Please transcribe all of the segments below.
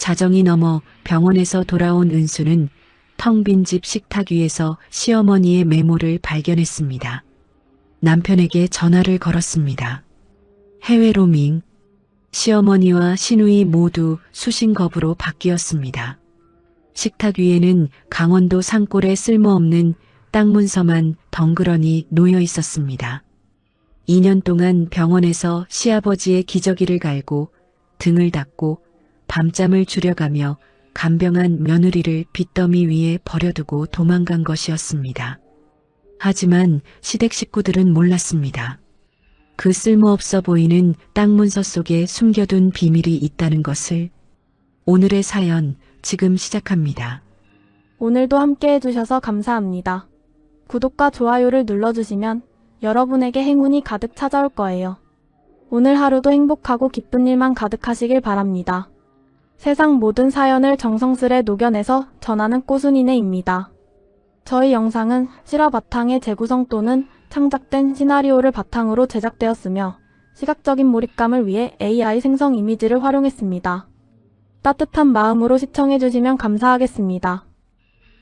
자정이 넘어 병원에서 돌아온 은수는 텅 빈 집 식탁 위에서 시어머니의 메모를 발견했습니다. 남편에게 전화를 걸었습니다. 해외 로밍. 시어머니와 시누이 모두 수신겁으로 바뀌었습니다. 식탁 위에는 강원도 산골에 쓸모없는 땅 문서만 덩그러니 놓여 있었습니다. 2년 동안 병원에서 시아버지의 기저귀를 갈고 등을 닦고 밤잠을 줄여가며 간병한 며느리를 빚더미 위에 버려두고 도망간 것이었습니다. 하지만 시댁 식구들은 몰랐습니다. 그 쓸모없어 보이는 땅 문서 속에 숨겨둔 비밀이 있다는 것을. 오늘의 사연 지금 시작합니다. 오늘도 함께 해주셔서 감사합니다. 구독과 좋아요를 눌러주시면 여러분에게 행운이 가득 찾아올 거예요. 오늘 하루도 행복하고 기쁜 일만 가득하시길 바랍니다. 세상 모든 사연을 정성스레 녹여내서 전하는 꼬순이네입니다. 저희 영상은 실화 바탕의 재구성 또는 창작된 시나리오를 바탕으로 제작되었으며 시각적인 몰입감을 위해 AI 생성 이미지를 활용했습니다. 따뜻한 마음으로 시청해주시면 감사하겠습니다.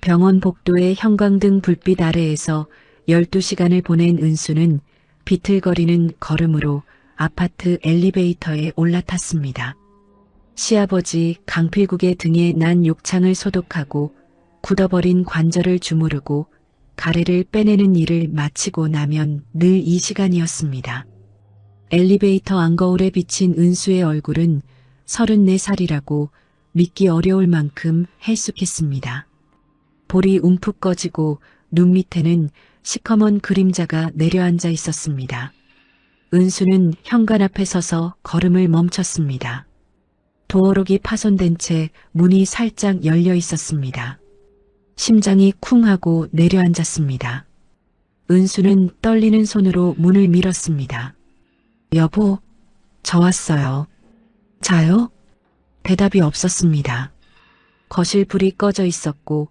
병원 복도의 형광등 불빛 아래에서 12시간을 보낸 은수는 비틀거리는 걸음으로 아파트 엘리베이터에 올라탔습니다. 시아버지 강필국의 등에 난 욕창을 소독하고 굳어버린 관절을 주무르고 가래를 빼내는 일을 마치고 나면 늘 이 시간이었습니다. 엘리베이터 안거울에 비친 은수의 얼굴은 34살이라고 믿기 어려울 만큼 헬쑥했습니다. 볼이 움푹 꺼지고 눈 밑에는 시커먼 그림자가 내려앉아 있었습니다. 은수는 현관 앞에 서서 걸음을 멈췄습니다. 도어록이 파손된 채 문이 살짝 열려 있었습니다. 심장이 쿵 하고 내려앉았습니다. 은수는 떨리는 손으로 문을 밀었습니다. 여보, 저 왔어요. 자요? 대답이 없었습니다. 거실 불이 꺼져 있었고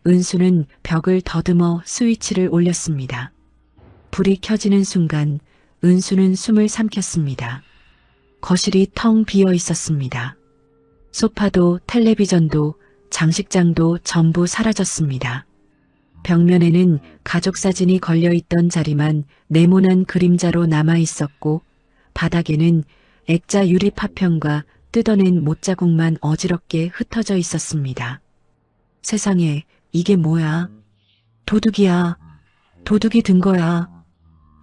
은수는 벽을 더듬어 스위치를 올렸습니다. 불이 켜지는 순간 은수는 숨을 삼켰습니다. 거실이 텅 비어 있었습니다. 소파도 텔레비전도 장식장도 전부 사라졌습니다. 벽면에는 가족 사진이 걸려있던 자리만 네모난 그림자로 남아있었고 바닥에는 액자 유리 파편과 뜯어낸 못자국만 어지럽게 흩어져 있었습니다. 세상에, 이게 뭐야? 도둑이야. 도둑이 든 거야.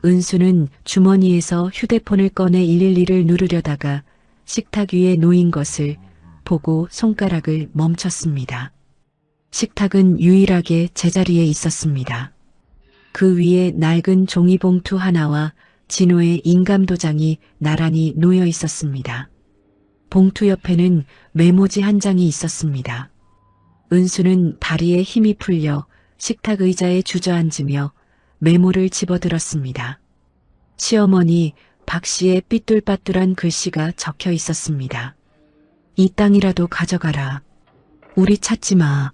은수는 주머니에서 휴대폰을 꺼내 112를 누르려다가 식탁 위에 놓인 것을 보고 손가락을 멈췄습니다. 식탁은 유일하게 제자리에 있었습니다. 그 위에 낡은 종이봉투 하나와 진호의 인감도장이 나란히 놓여 있었습니다. 봉투 옆에는 메모지 한 장이 있었습니다. 은수는 다리에 힘이 풀려 식탁 의자에 주저앉으며 메모를 집어들었습니다. 시어머니 박씨의 삐뚤빠뚤한 글씨가 적혀 있었습니다. 이 땅이라도 가져가라. 우리 찾지 마.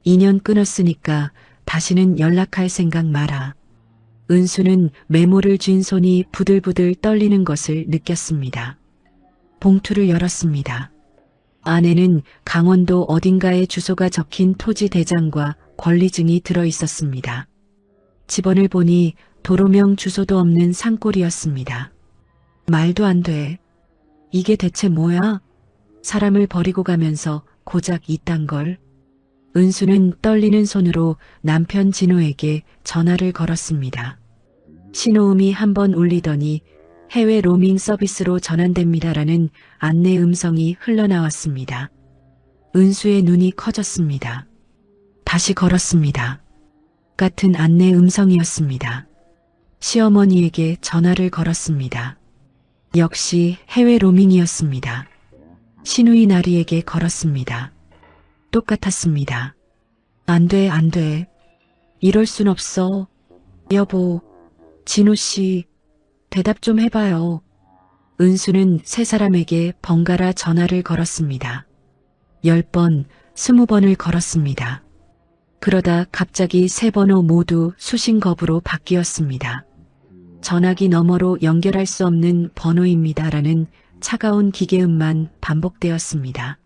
2년 끊었으니까 다시는 연락할 생각 마라. 은수는 메모를 쥔 손이 부들부들 떨리는 것을 느꼈습니다. 봉투를 열었습니다. 안에는 강원도 어딘가에 주소가 적힌 토지 대장과 권리증이 들어 있었습니다. 집원을 보니 도로명 주소도 없는 산골이었습니다. 말도 안 돼. 이게 대체 뭐야? 사람을 버리고 가면서 고작 이딴 걸. 은수는 떨리는 손으로 남편 진호에게 전화를 걸었습니다. 신호음이 한번 울리더니 해외 로밍 서비스로 전환됩니다라는 안내 음성이 흘러나왔습니다. 은수의 눈이 커졌습니다. 다시 걸었습니다. 같은 안내 음성이었습니다. 시어머니에게 전화를 걸었습니다. 역시 해외 로밍이었습니다. 시누이 나리에게 걸었습니다. 똑같았습니다. 안 돼, 안 돼. 이럴 순 없어. 여보, 진호씨, 대답 좀 해봐요. 은수는 세 사람에게 번갈아 전화를 걸었습니다. 10번, 20번을 걸었습니다. 그러다 갑자기 세 번호 모두 수신겁으로 바뀌었습니다. 전화기 너머로 연결할 수 없는 번호입니다라는 차가운 기계음만 반복되었습니다.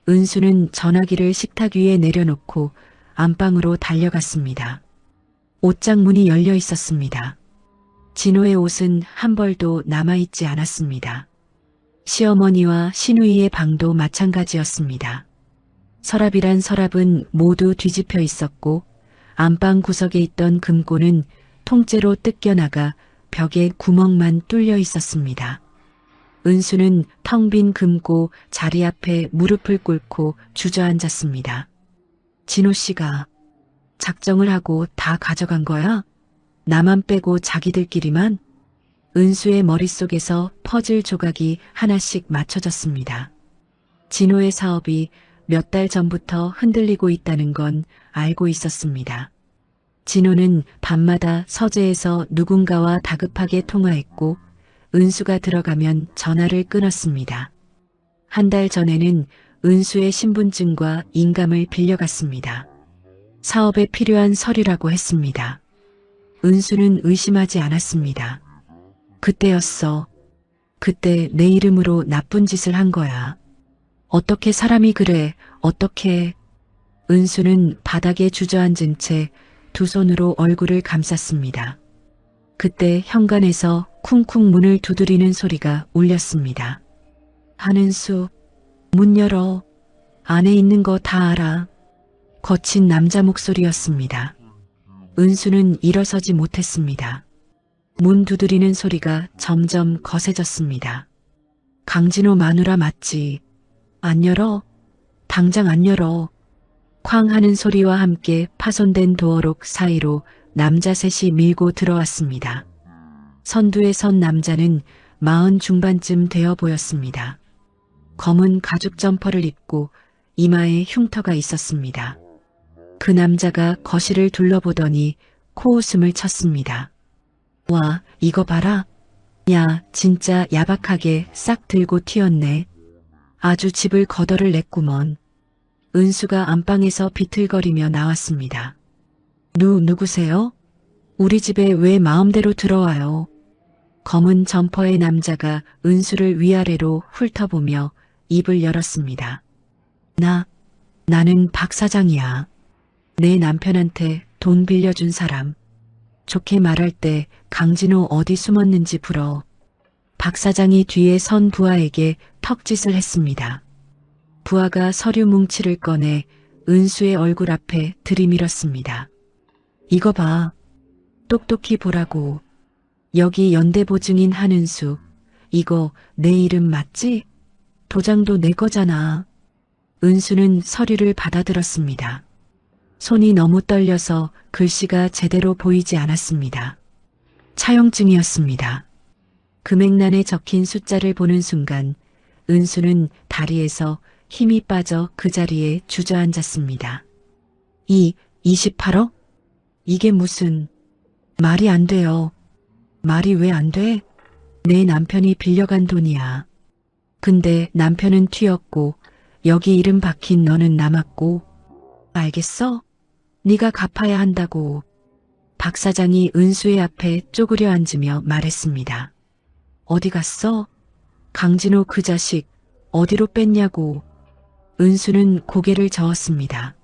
은수는 전화기를 식탁 위에 내려놓고 안방으로 달려갔습니다. 옷장 문이 열려 있었습니다. 진호의 옷은 한 벌도 남아있지 않았습니다. 시어머니와 시누이의 방도 마찬가지였습니다. 서랍이란 서랍은 모두 뒤집혀 있었고 안방 구석에 있던 금고는 통째로 뜯겨나가 벽에 구멍만 뚫려 있었습니다. 은수는 텅 빈 금고 자리 앞에 무릎을 꿇고 주저앉았습니다. 진호 씨가 작정을 하고 다 가져간 거야? 나만 빼고 자기들끼리만? 은수의 머릿속에서 퍼즐 조각이 하나씩 맞춰졌습니다. 진호의 사업이 몇 달 전부터 흔들리고 있다는 건 알고 있었습니다. 진호는 밤마다 서재에서 누군가와 다급하게 통화했고 은수가 들어가면 전화를 끊었습니다. 한 달 전에는 은수의 신분증과 인감을 빌려갔습니다. 사업에 필요한 서류라고 했습니다. 은수는 의심하지 않았습니다. 그때였어. 그때 내 이름으로 나쁜 짓을 한 거야. 어떻게 사람이 그래, 어떻게. 은수는 바닥에 주저앉은 채 두 손으로 얼굴을 감쌌습니다. 그때 현관에서 쿵쿵 문을 두드리는 소리가 울렸습니다. 한은수, 문 열어. 안에 있는 거 다 알아. 거친 남자 목소리였습니다. 은수는 일어서지 못했습니다. 문 두드리는 소리가 점점 거세졌습니다. 강진호 마누라 맞지? 안 열어? 당장 안 열어. 쾅 하는 소리와 함께 파손된 도어록 사이로 남자 셋이 밀고 들어왔습니다. 선두에 선 남자는 40 중반쯤 되어 보였습니다. 검은 가죽 점퍼를 입고 이마에 흉터가 있었습니다. 그 남자가 거실을 둘러보더니 코웃음을 쳤습니다. 와, 이거 봐라. 야, 진짜 야박하게 싹 들고 튀었네. 아주 집을 거덜을 냈구먼. 은수가 안방에서 비틀거리며 나왔습니다. 누구세요? 우리 집에 왜 마음대로 들어와요? 검은 점퍼의 남자가 은수를 위아래로 훑어보며 입을 열었습니다. 나는 박 사장이야. 내 남편한테 돈 빌려준 사람. 좋게 말할 때 강진호 어디 숨었는지 불어. 박 사장이 뒤에 선 부하에게 턱짓을 했습니다. 부하가 서류 뭉치를 꺼내 은수의 얼굴 앞에 들이밀었습니다. 이거 봐. 똑똑히 보라고. 여기 연대보증인 한은수. 이거 내 이름 맞지? 도장도 내 거잖아. 은수는 서류를 받아들었습니다. 손이 너무 떨려서 글씨가 제대로 보이지 않았습니다. 차용증이었습니다. 금액란에 적힌 숫자를 보는 순간 은수는 다리에서 힘이 빠져 그 자리에 주저앉았습니다. 28억? 이게 무슨... 말이 안 돼요. 말이 왜 안 돼? 내 남편이 빌려간 돈이야. 근데 남편은 튀었고 여기 이름 박힌 너는 남았고. 알겠어? 네가 갚아야 한다고. 박 사장이 은수의 앞에 쪼그려 앉으며 말했습니다. 어디 갔어? 강진호 그 자식 어디로 뺐냐고. 은수는 고개를 저었습니다.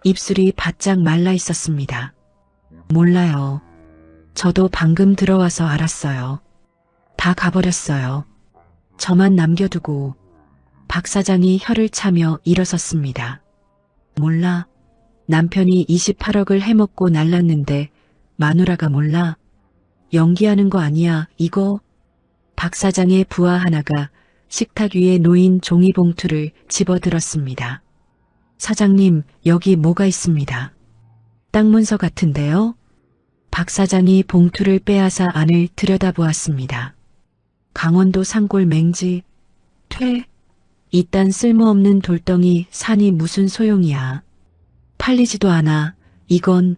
입술이 바짝 말라 있었습니다. 몰라요. 저도 방금 들어와서 알았어요. 다 가버렸어요. 저만 남겨두고. 박 사장이 혀를 차며 일어섰습니다. 몰라. 남편이 28억을 해먹고 날랐는데 마누라가 몰라. 연기하는 거 아니야, 이거. 박 사장의 부하 하나가 식탁 위에 놓인 종이봉투를 집어들었습니다. 사장님, 여기 뭐가 있습니다. 땅 문서 같은데요? 박 사장이 봉투를 빼앗아 안을 들여다보았습니다. 강원도 산골 맹지. 이딴 쓸모없는 돌덩이 산이 무슨 소용이야. 팔리지도 않아. 이건.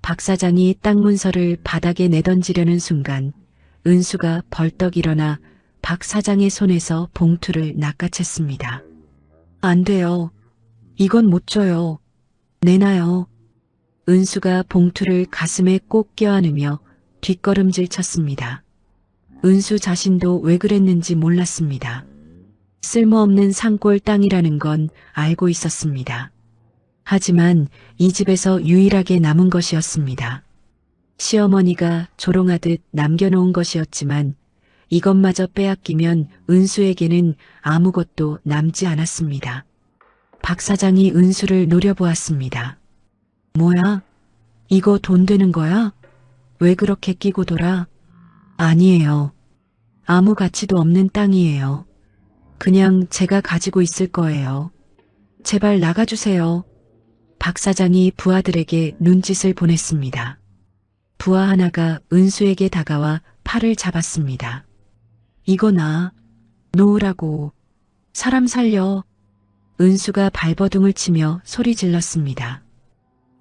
박 사장이 땅 문서를 바닥에 내던지려는 순간 은수가 벌떡 일어나 박 사장의 손에서 봉투를 낚아챘습니다. 안 돼요. 이건 못 줘요. 내놔요. 은수가 봉투를 가슴에 꼭 껴안으며 뒷걸음질 쳤습니다. 은수 자신도 왜 그랬는지 몰랐습니다. 쓸모없는 산골 땅이라는 건 알고 있었습니다. 하지만 이 집에서 유일하게 남은 것이었습니다. 시어머니가 조롱하듯 남겨놓은 것이었지만 이것마저 빼앗기면 은수에게는 아무것도 남지 않았습니다. 박 사장이 은수를 노려보았습니다. 뭐야? 이거 돈 되는 거야? 왜 그렇게 끼고 돌아? 아니에요. 아무 가치도 없는 땅이에요. 그냥 제가 가지고 있을 거예요. 제발 나가주세요. 박 사장이 부하들에게 눈짓을 보냈습니다. 부하 하나가 은수에게 다가와 팔을 잡았습니다. 이거 놓으라고. 사람 살려. 은수가 발버둥을 치며 소리 질렀습니다.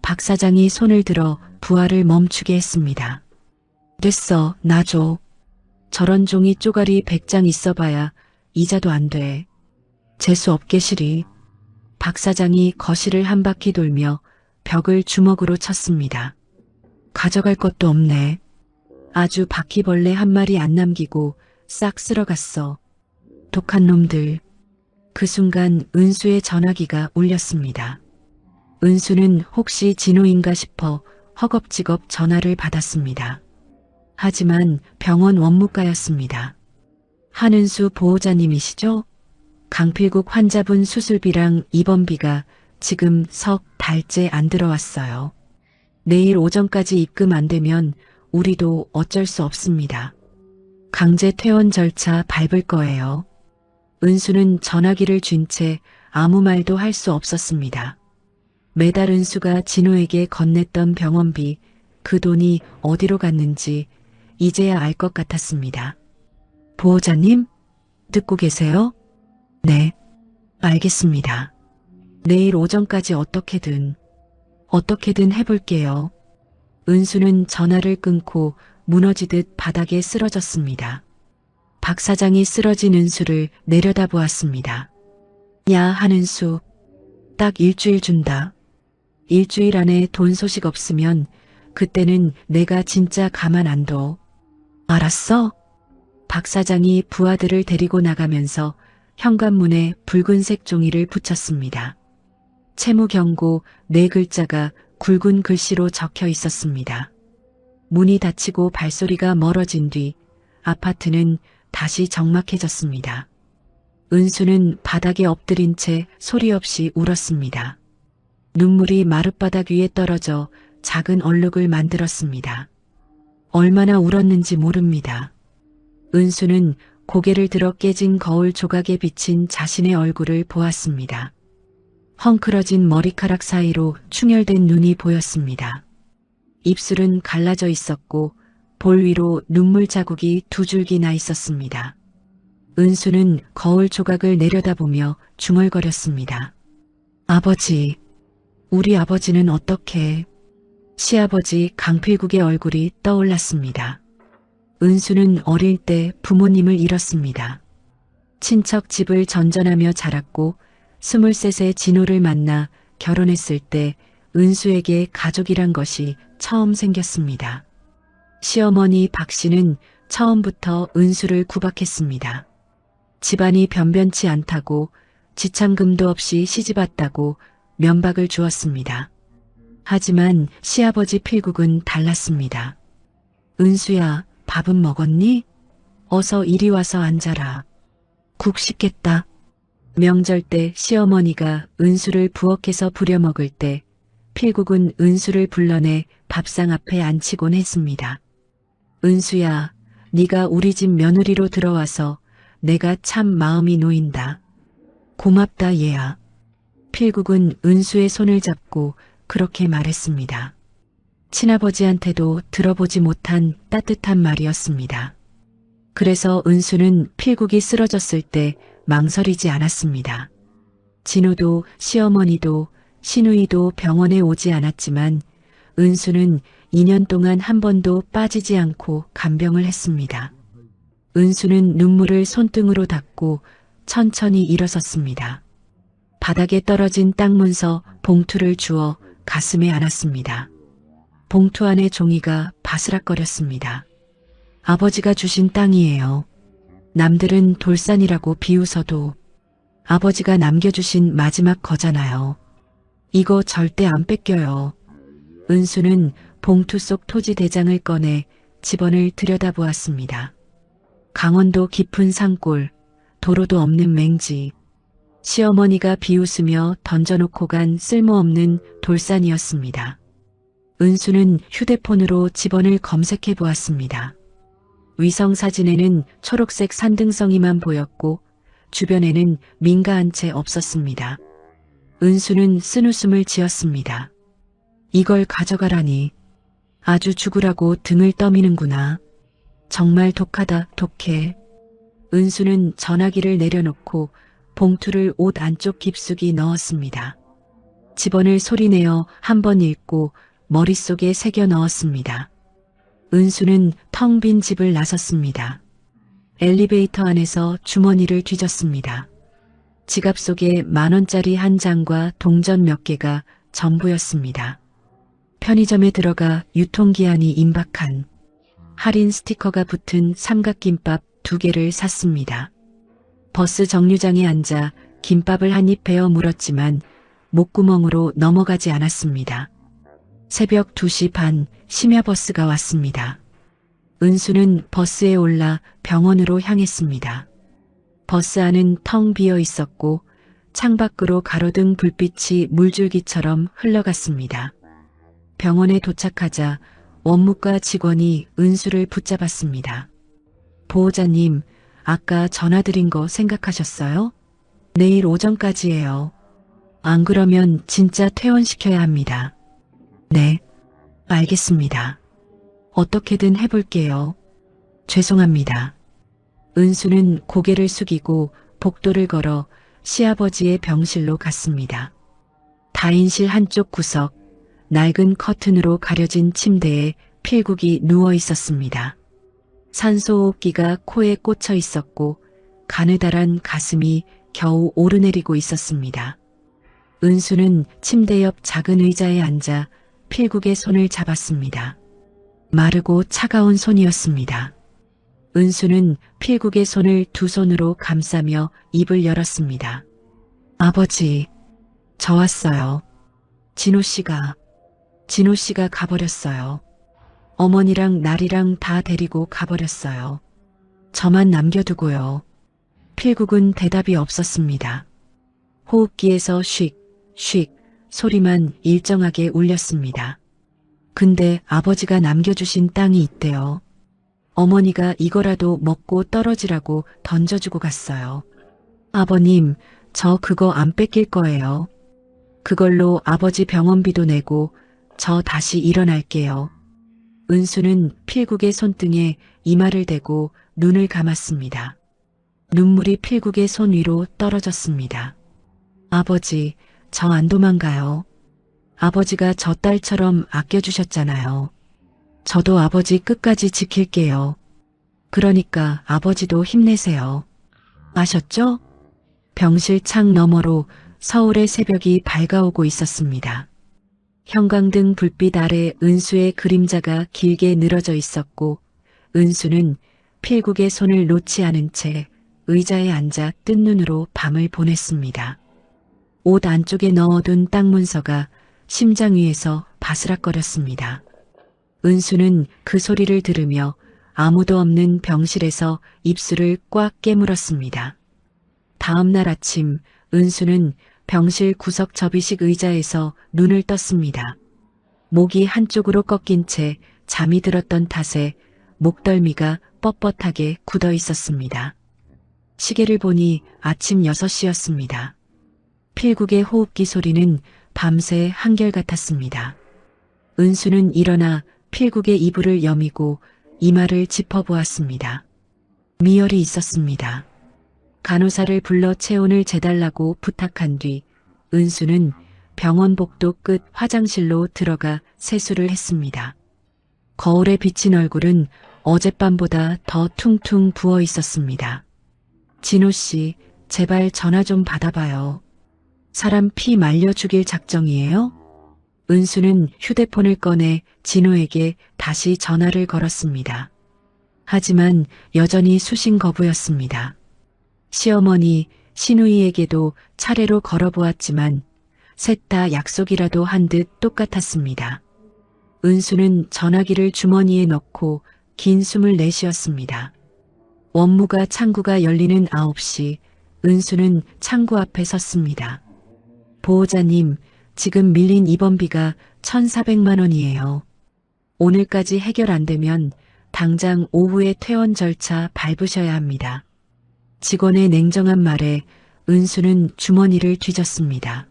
박 사장이 손을 들어 부하를 멈추게 했습니다. 됐어, 놔줘. 저런 종이 쪼가리 100장 있어봐야 이자도 안 돼. 재수 없게 시리. 박 사장이 거실을 한 바퀴 돌며 벽을 주먹으로 쳤습니다. 가져갈 것도 없네. 아주 바퀴벌레 한 마리 안 남기고 싹 쓸어갔어. 독한 놈들. 그 순간 은수의 전화기가 울렸습니다. 은수는 혹시 진호인가 싶어 허겁지겁 전화를 받았습니다. 하지만 병원 원무과였습니다. 한은수 보호자님이시죠? 강필국 환자분 수술비랑 입원비가 지금 석 달째 안 들어왔어요. 내일 오전까지 입금 안 되면 우리도 어쩔 수 없습니다. 강제 퇴원 절차 밟을 거예요. 은수는 전화기를 쥔 채 아무 말도 할 수 없었습니다. 매달 은수가 진호에게 건넸던 병원비, 그 돈이 어디로 갔는지 이제야 알 것 같았습니다. 보호자님? 듣고 계세요? 네, 알겠습니다. 내일 오전까지 어떻게든 해볼게요. 은수는 전화를 끊고 무너지듯 바닥에 쓰러졌습니다. 박 사장이 쓰러진 은수를 내려다보았습니다. 야, 한은수. 딱 일주일 준다. 일주일 안에 돈 소식 없으면 그때는 내가 진짜 가만 안 둬. 알았어? 박 사장이 부하들을 데리고 나가면서 현관문에 붉은색 종이를 붙였습니다. 채무 경고 4글자가 굵은 글씨로 적혀 있었습니다. 문이 닫히고 발소리가 멀어진 뒤 아파트는 다시 적막해졌습니다. 은수는 바닥에 엎드린 채 소리 없이 울었습니다. 눈물이 마룻바닥 위에 떨어져 작은 얼룩을 만들었습니다. 얼마나 울었는지 모릅니다. 은수는 고개를 들어 깨진 거울 조각에 비친 자신의 얼굴을 보았습니다. 헝클어진 머리카락 사이로 충혈된 눈이 보였습니다. 입술은 갈라져 있었고 볼 위로 눈물 자국이 2줄기 나 있었습니다. 은수는 거울 조각을 내려다보며 중얼거렸습니다. 아버지, 우리 아버지는 어떻게? 시아버지 강필국의 얼굴이 떠올랐습니다. 은수는 어릴 때 부모님을 잃었습니다. 친척 집을 전전하며 자랐고 23세 진호를 만나 결혼했을 때 은수에게 가족이란 것이 처음 생겼습니다. 시어머니 박 씨는 처음부터 은수를 구박했습니다. 집안이 변변치 않다고 지참금도 없이 시집왔다고 면박을 주었습니다. 하지만 시아버지 필국은 달랐습니다. 은수야, 밥은 먹었니? 어서 이리 와서 앉아라. 국 씻겠다. 명절 때 시어머니가 은수를 부엌에서 부려먹을 때 필국은 은수를 불러내 밥상 앞에 앉히곤 했습니다. 은수야, 네가 우리 집 며느리로 들어와서 내가 참 마음이 놓인다. 고맙다 얘야. 필국은 은수의 손을 잡고 그렇게 말했습니다. 친아버지한테도 들어보지 못한 따뜻한 말이었습니다. 그래서 은수는 필국이 쓰러졌을 때 망설이지 않았습니다. 진호도 시어머니도 신우이도 병원에 오지 않았지만 은수는 2년 동안 한 번도 빠지지 않고 간병을 했습니다. 은수는 눈물을 손등으로 닦고 천천히 일어섰습니다. 바닥에 떨어진 땅 문서 봉투를 주워 가슴에 안았습니다. 봉투 안에 종이가 바스락거렸습니다. 아버지가 주신 땅이에요. 남들은 돌산이라고 비웃어도 아버지가 남겨주신 마지막 거잖아요. 이거 절대 안 뺏겨요. 은수는 봉투 속 토지 대장을 꺼내 집원을 들여다보았습니다. 강원도 깊은 산골, 도로도 없는 맹지. 시어머니가 비웃으며 던져놓고 간 쓸모없는 돌산이었습니다. 은수는 휴대폰으로 집원을 검색해 보았습니다. 위성사진에는 초록색 산등성이만 보였고 주변에는 민가 한 채 없었습니다. 은수는 쓴웃음을 지었습니다. 이걸 가져가라니. 아주 죽으라고 등을 떠미는구나. 정말 독하다, 독해. 은수는 전화기를 내려놓고 봉투를 옷 안쪽 깊숙이 넣었습니다. 집원을 소리내어 한 번 읽고 머릿속에 새겨 넣었습니다. 은수는 텅 빈 집을 나섰습니다. 엘리베이터 안에서 주머니를 뒤졌습니다. 지갑 속에 10,000원짜리 한 장과 동전 몇 개가 전부였습니다. 편의점에 들어가 유통기한이 임박한 할인 스티커가 붙은 삼각김밥 2개를 샀습니다. 버스 정류장에 앉아 김밥을 한 입 베어 물었지만 목구멍으로 넘어가지 않았습니다. 새벽 2시 반 심야버스가 왔습니다. 은수는 버스에 올라 병원으로 향했습니다. 버스 안은 텅 비어 있었고 창밖으로 가로등 불빛이 물줄기처럼 흘러갔습니다. 병원에 도착하자 원무과 직원이 은수를 붙잡았습니다. 보호자님, 아까 전화드린 거 생각하셨어요? 내일 오전까지예요. 안 그러면 진짜 퇴원시켜야 합니다. 네, 알겠습니다. 어떻게든 해볼게요. 죄송합니다. 은수는 고개를 숙이고 복도를 걸어 시아버지의 병실로 갔습니다. 다인실 한쪽 구석, 낡은 커튼으로 가려진 침대에 필국이 누워 있었습니다. 산소호흡기가 코에 꽂혀 있었고 가느다란 가슴이 겨우 오르내리고 있었습니다. 은수는 침대 옆 작은 의자에 앉아 필국의 손을 잡았습니다. 마르고 차가운 손이었습니다. 은수는 필국의 손을 두 손으로 감싸며 입을 열었습니다. 아버지, 저 왔어요. 진호 씨가 가버렸어요. 어머니랑 나리랑 다 데리고 가버렸어요. 저만 남겨두고요. 필국은 대답이 없었습니다. 호흡기에서 쉭, 쉭 소리만 일정하게 울렸습니다. 근데 아버지가 남겨주신 땅이 있대요. 어머니가 이거라도 먹고 떨어지라고 던져주고 갔어요. 아버님, 저 그거 안 뺏길 거예요. 그걸로 아버지 병원비도 내고 저 다시 일어날게요. 은수는 필국의 손등에 이마를 대고 눈을 감았습니다. 눈물이 필국의 손 위로 떨어졌습니다. 아버지, 저 안 도망가요. 아버지가 저 딸처럼 아껴주셨잖아요. 저도 아버지 끝까지 지킬게요. 그러니까 아버지도 힘내세요. 아셨죠? 병실 창 너머로 서울의 새벽이 밝아오고 있었습니다. 형광등 불빛 아래 은수의 그림자가 길게 늘어져 있었고 은수는 필국의 손을 놓지 않은 채 의자에 앉아 뜬 눈으로 밤을 보냈습니다. 옷 안쪽에 넣어둔 땅 문서가 심장 위에서 바스락거렸습니다. 은수는 그 소리를 들으며 아무도 없는 병실에서 입술을 꽉 깨물었습니다. 다음 날 아침 은수는 병실 구석 접이식 의자에서 눈을 떴습니다. 목이 한쪽으로 꺾인 채 잠이 들었던 탓에 목덜미가 뻣뻣하게 굳어 있었습니다. 시계를 보니 아침 6시였습니다. 필국의 호흡기 소리는 밤새 한결같았습니다. 은수는 일어나 필국의 이불을 여미고 이마를 짚어보았습니다. 미열이 있었습니다. 간호사를 불러 체온을 재달라고 부탁한 뒤 은수는 병원 복도 끝 화장실로 들어가 세수를 했습니다. 거울에 비친 얼굴은 어젯밤보다 더 퉁퉁 부어 있었습니다. 진호 씨, 제발 전화 좀 받아봐요. 사람 피 말려 죽일 작정이에요? 은수는 휴대폰을 꺼내 진호에게 다시 전화를 걸었습니다. 하지만 여전히 수신 거부였습니다. 시어머니, 신우이에게도 차례로 걸어보았지만 셋 다 약속이라도 한 듯 똑같았습니다. 은수는 전화기를 주머니에 넣고 긴 숨을 내쉬었습니다. 원무가 창구가 열리는 9시, 은수는 창구 앞에 섰습니다. 보호자님, 지금 밀린 입원비가 1,400만 원이에요. 오늘까지 해결 안 되면 당장 오후에 퇴원 절차 밟으셔야 합니다. 직원의 냉정한 말에 은수는 주머니를 뒤졌습니다.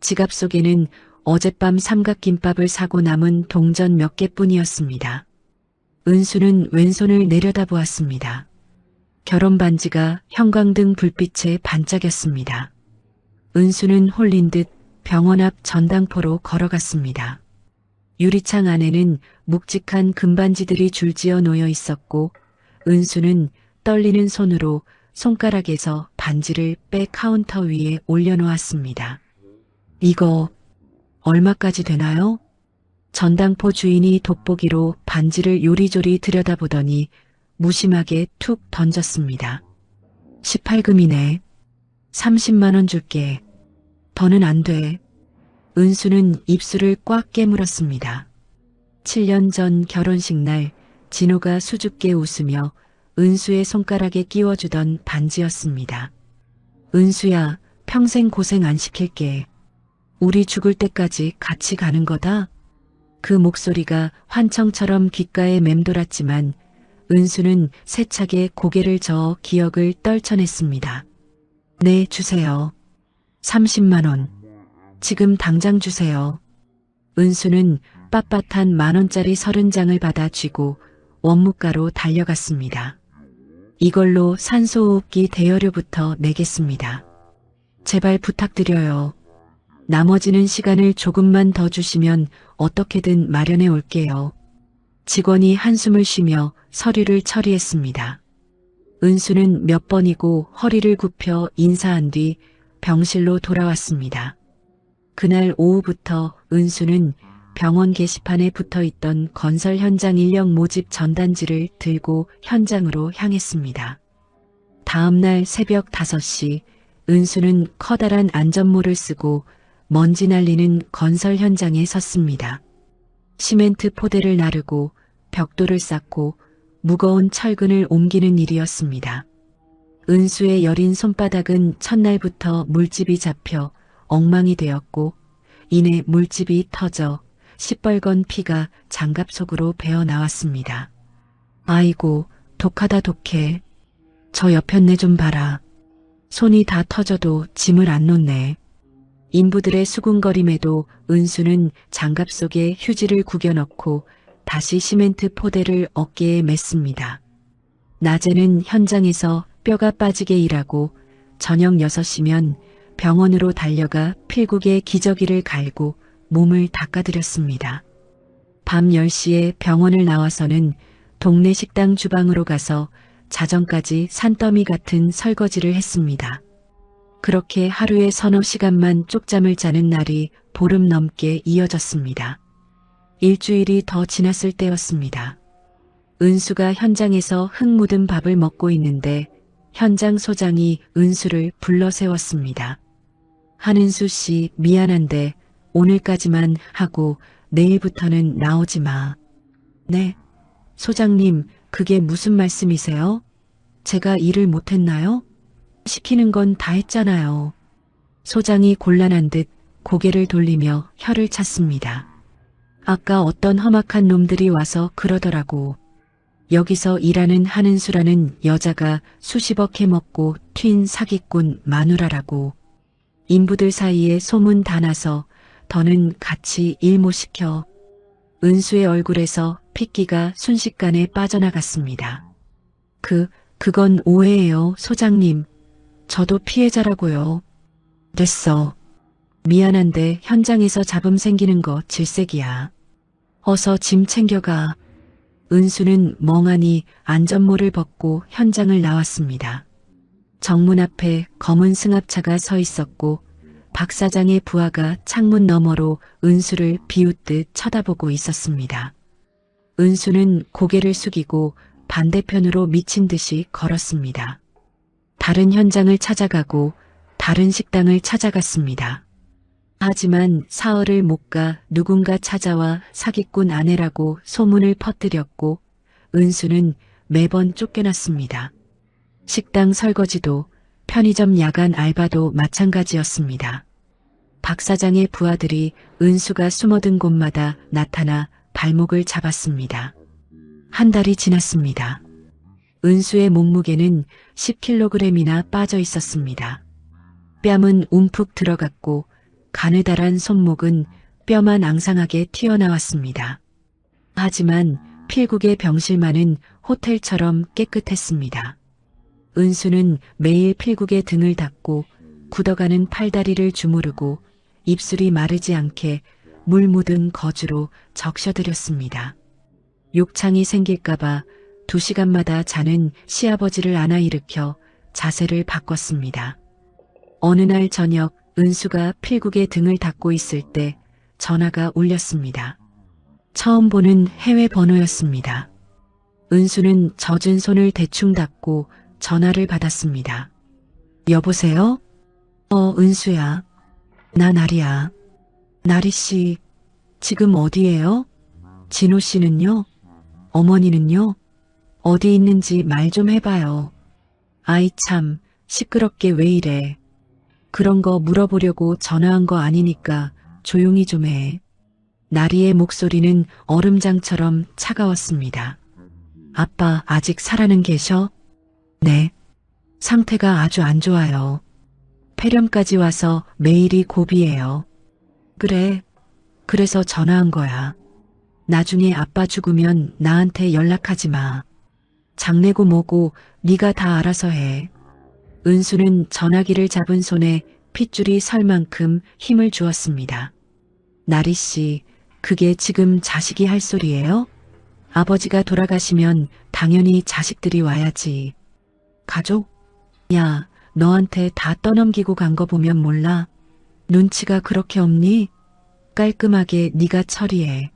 지갑 속에는 어젯밤 삼각김밥을 사고 남은 동전 몇 개뿐이었습니다. 은수는 왼손을 내려다보았습니다. 결혼 반지가 형광등 불빛에 반짝였습니다. 은수는 홀린 듯 병원 앞 전당포로 걸어갔습니다. 유리창 안에는 묵직한 금반지들이 줄지어 놓여 있었고 은수는 떨리는 손으로 손가락에서 반지를 백 카운터 위에 올려놓았습니다. 이거 얼마까지 되나요? 전당포 주인이 돋보기로 반지를 요리조리 들여다보더니 무심하게 툭 던졌습니다. 18금이네. 30만 원 줄게. 더는 안 돼. 은수는 입술을 꽉 깨물었습니다. 7년 전 결혼식 날 진호가 수줍게 웃으며 은수의 손가락에 끼워주던 반지였습니다. 은수야, 평생 고생 안 시킬게. 우리 죽을 때까지 같이 가는 거다. 그 목소리가 환청처럼 귓가에 맴돌았지만 은수는 세차게 고개를 저어 기억을 떨쳐냈습니다. 네, 주세요. 30만 원. 지금 당장 주세요. 은수는 빳빳한 10,000원짜리 30장을 받아 쥐고 원무가로 달려갔습니다. 이걸로 산소호흡기 대여료부터 내겠습니다. 제발 부탁드려요. 나머지는 시간을 조금만 더 주시면 어떻게든 마련해 올게요. 직원이 한숨을 쉬며 서류를 처리했습니다. 은수는 몇 번이고 허리를 굽혀 인사한 뒤 병실로 돌아왔습니다. 그날 오후부터 은수는 병원 게시판에 붙어있던 건설 현장 인력 모집 전단지를 들고 현장으로 향했습니다. 다음날 새벽 5시 은수는 커다란 안전모를 쓰고 먼지 날리는 건설 현장에 섰습니다. 시멘트 포대를 나르고 벽돌을 쌓고 무거운 철근을 옮기는 일이었습니다. 은수의 여린 손바닥은 첫날부터 물집이 잡혀 엉망이 되었고 이내 물집이 터져 시뻘건 피가 장갑 속으로 배어 나왔습니다. 아이고, 독하다 독해. 저 옆편네 좀 봐라. 손이 다 터져도 짐을 안 놓네. 인부들의 수군거림에도 은수는 장갑 속에 휴지를 구겨 넣고 다시 시멘트 포대를 어깨에 맸습니다. 낮에는 현장에서 뼈가 빠지게 일하고 저녁 6시면 병원으로 달려가 필국에 기저귀를 갈고 몸을 닦아드렸습니다. 밤 10시에 병원을 나와서는 동네 식당 주방으로 가서 자정까지 산더미 같은 설거지를 했습니다. 그렇게 하루에 서너 시간만 쪽잠을 자는 날이 보름 넘게 이어졌습니다. 일주일이 더 지났을 때였습니다. 은수가 현장에서 흙 묻은 밥을 먹고 있는데 현장 소장이 은수를 불러 세웠습니다. 한은수 씨, 미안한데 오늘까지만 하고 내일부터는 나오지 마. 네, 소장님, 그게 무슨 말씀이세요? 제가 일을 못했나요? 시키는 건 다 했잖아요. 소장이 곤란한 듯 고개를 돌리며 혀를 찼습니다. 아까 어떤 험악한 놈들이 와서 그러더라고. 여기서 일하는 한은수라는 여자가 수십억 해먹고 튄 사기꾼 마누라라고. 인부들 사이에 소문 다 나서 더는 같이 일 못 시켜. 은수의 얼굴에서 핏기가 순식간에 빠져나갔습니다. 그건 오해예요, 소장님. 저도 피해자라고요. 됐어. 미안한데 현장에서 잡음 생기는 거 질색이야. 어서 짐 챙겨가. 은수는 멍하니 안전모를 벗고 현장을 나왔습니다. 정문 앞에 검은 승합차가 서 있었고 박 사장의 부하가 창문 너머로 은수를 비웃듯 쳐다보고 있었습니다. 은수는 고개를 숙이고 반대편으로 미친 듯이 걸었습니다. 다른 현장을 찾아가고 다른 식당을 찾아갔습니다. 하지만 사흘을 못 가 누군가 찾아와 사기꾼 아내라고 소문을 퍼뜨렸고 은수는 매번 쫓겨났습니다. 식당 설거지도 편의점 야간 알바도 마찬가지였습니다. 박 사장의 부하들이 은수가 숨어든 곳마다 나타나 발목을 잡았습니다. 한 달이 지났습니다. 은수의 몸무게는 10kg이나 빠져 있었습니다. 뺨은 움푹 들어갔고 가느다란 손목은 뼈만 앙상하게 튀어나왔습니다. 하지만 필국의 병실만은 호텔처럼 깨끗했습니다. 은수는 매일 필국의 등을 닦고 굳어가는 팔다리를 주무르고 입술이 마르지 않게 물 묻은 거즈로 적셔드렸습니다. 욕창이 생길까봐 2시간마다 자는 시아버지를 안아 일으켜 자세를 바꿨습니다. 어느 날 저녁 은수가 필국의 등을 닦고 있을 때 전화가 울렸습니다. 처음 보는 해외 번호였습니다. 은수는 젖은 손을 대충 닦고 전화를 받았습니다. 여보세요? 은수야. 나 나리야. 나리씨, 지금 어디예요? 진호씨는요? 어머니는요? 어디 있는지 말 좀 해봐요. 아이 참, 시끄럽게 왜 이래. 그런 거 물어보려고 전화한 거 아니니까 조용히 좀 해. 나리의 목소리는 얼음장처럼 차가웠습니다. 아빠 아직 살아는 계셔? 네. 상태가 아주 안 좋아요. 폐렴까지 와서 매일이 고비예요. 그래. 그래서 전화한 거야. 나중에 아빠 죽으면 나한테 연락하지 마. 장례고 뭐고 네가 다 알아서 해. 은수는 전화기를 잡은 손에 핏줄이 설 만큼 힘을 주었습니다. 나리씨, 그게 지금 자식이 할 소리예요? 아버지가 돌아가시면 당연히 자식들이 와야지. 가족? 야, 너한테 다 떠넘기고 간 거 보면 몰라. 눈치가 그렇게 없니? 깔끔하게 네가 처리해.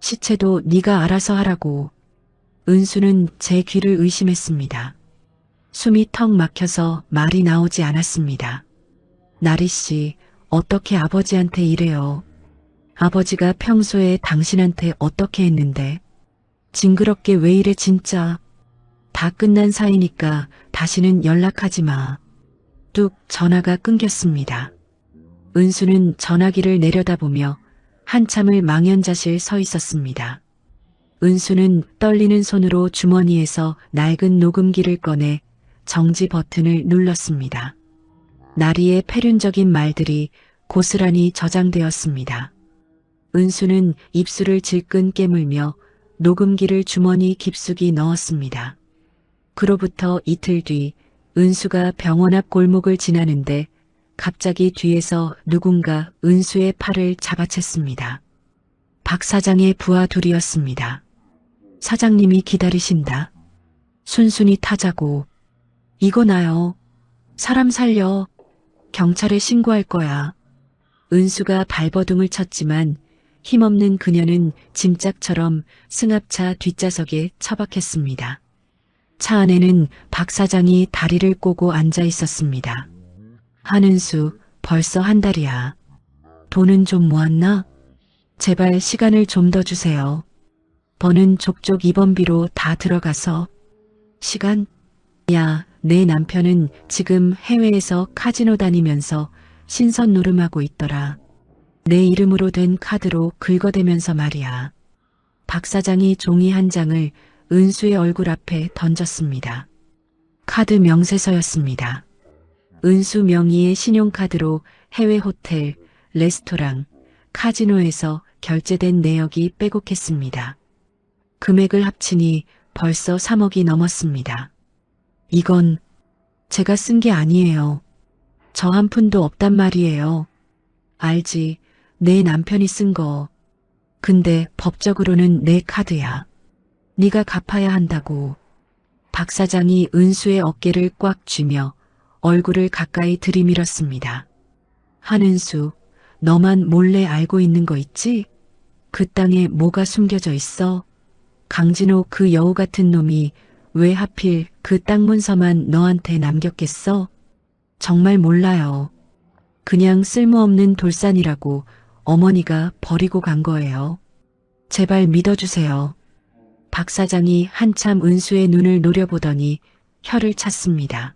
시체도 네가 알아서 하라고. 은수는 제 귀를 의심했습니다. 숨이 턱 막혀서 말이 나오지 않았습니다. 나리씨, 어떻게 아버지한테 이래요? 아버지가 평소에 당신한테 어떻게 했는데? 징그럽게 왜 이래 진짜. 다 끝난 사이니까 다시는 연락하지 마. 뚝 전화가 끊겼습니다. 은수는 전화기를 내려다보며 한참을 망연자실 서 있었습니다. 은수는 떨리는 손으로 주머니에서 낡은 녹음기를 꺼내 정지 버튼을 눌렀습니다. 나리의 패륜적인 말들이 고스란히 저장되었습니다. 은수는 입술을 질끈 깨물며 녹음기를 주머니 깊숙이 넣었습니다. 그로부터 이틀 뒤 은수가 병원 앞 골목을 지나는데 갑자기 뒤에서 누군가 은수의 팔을 잡아챘습니다. 박 사장의 부하 둘이었습니다. 사장님이 기다리신다. 순순히 타자고. 이거 나요. 사람 살려. 경찰에 신고할 거야. 은수가 발버둥을 쳤지만 힘없는 그녀는 짐짝처럼 승합차 뒷좌석에 처박혔습니다. 차 안에는 박 사장이 다리를 꼬고 앉아 있었습니다. 한은수, 벌써 한 달이야. 돈은 좀 모았나? 제발 시간을 좀 더 주세요. 버는 족족 입원비로 다 들어가서. 시간? 야, 내 남편은 지금 해외에서 카지노 다니면서 신선 노름하고 있더라. 내 이름으로 된 카드로 긁어대면서 말이야. 박 사장이 종이 한 장을 은수의 얼굴 앞에 던졌습니다. 카드 명세서였습니다. 은수 명의의 신용카드로 해외 호텔, 레스토랑, 카지노에서 결제된 내역이 빼곡했습니다. 금액을 합치니 벌써 3억이 넘었습니다. 이건 제가 쓴 게 아니에요. 저 한 푼도 없단 말이에요. 알지, 내 남편이 쓴 거. 근데 법적으로는 내 카드야. 네가 갚아야 한다고. 박 사장이 은수의 어깨를 꽉 쥐며 얼굴을 가까이 들이밀었습니다. 한은수, 너만 몰래 알고 있는 거 있지? 그 땅에 뭐가 숨겨져 있어? 강진호 그 여우 같은 놈이 왜 하필 그 땅 문서만 너한테 남겼겠어? 정말 몰라요. 그냥 쓸모없는 돌산이라고 어머니가 버리고 간 거예요. 제발 믿어주세요. 박 사장이 한참 은수의 눈을 노려보더니 혀를 찼습니다.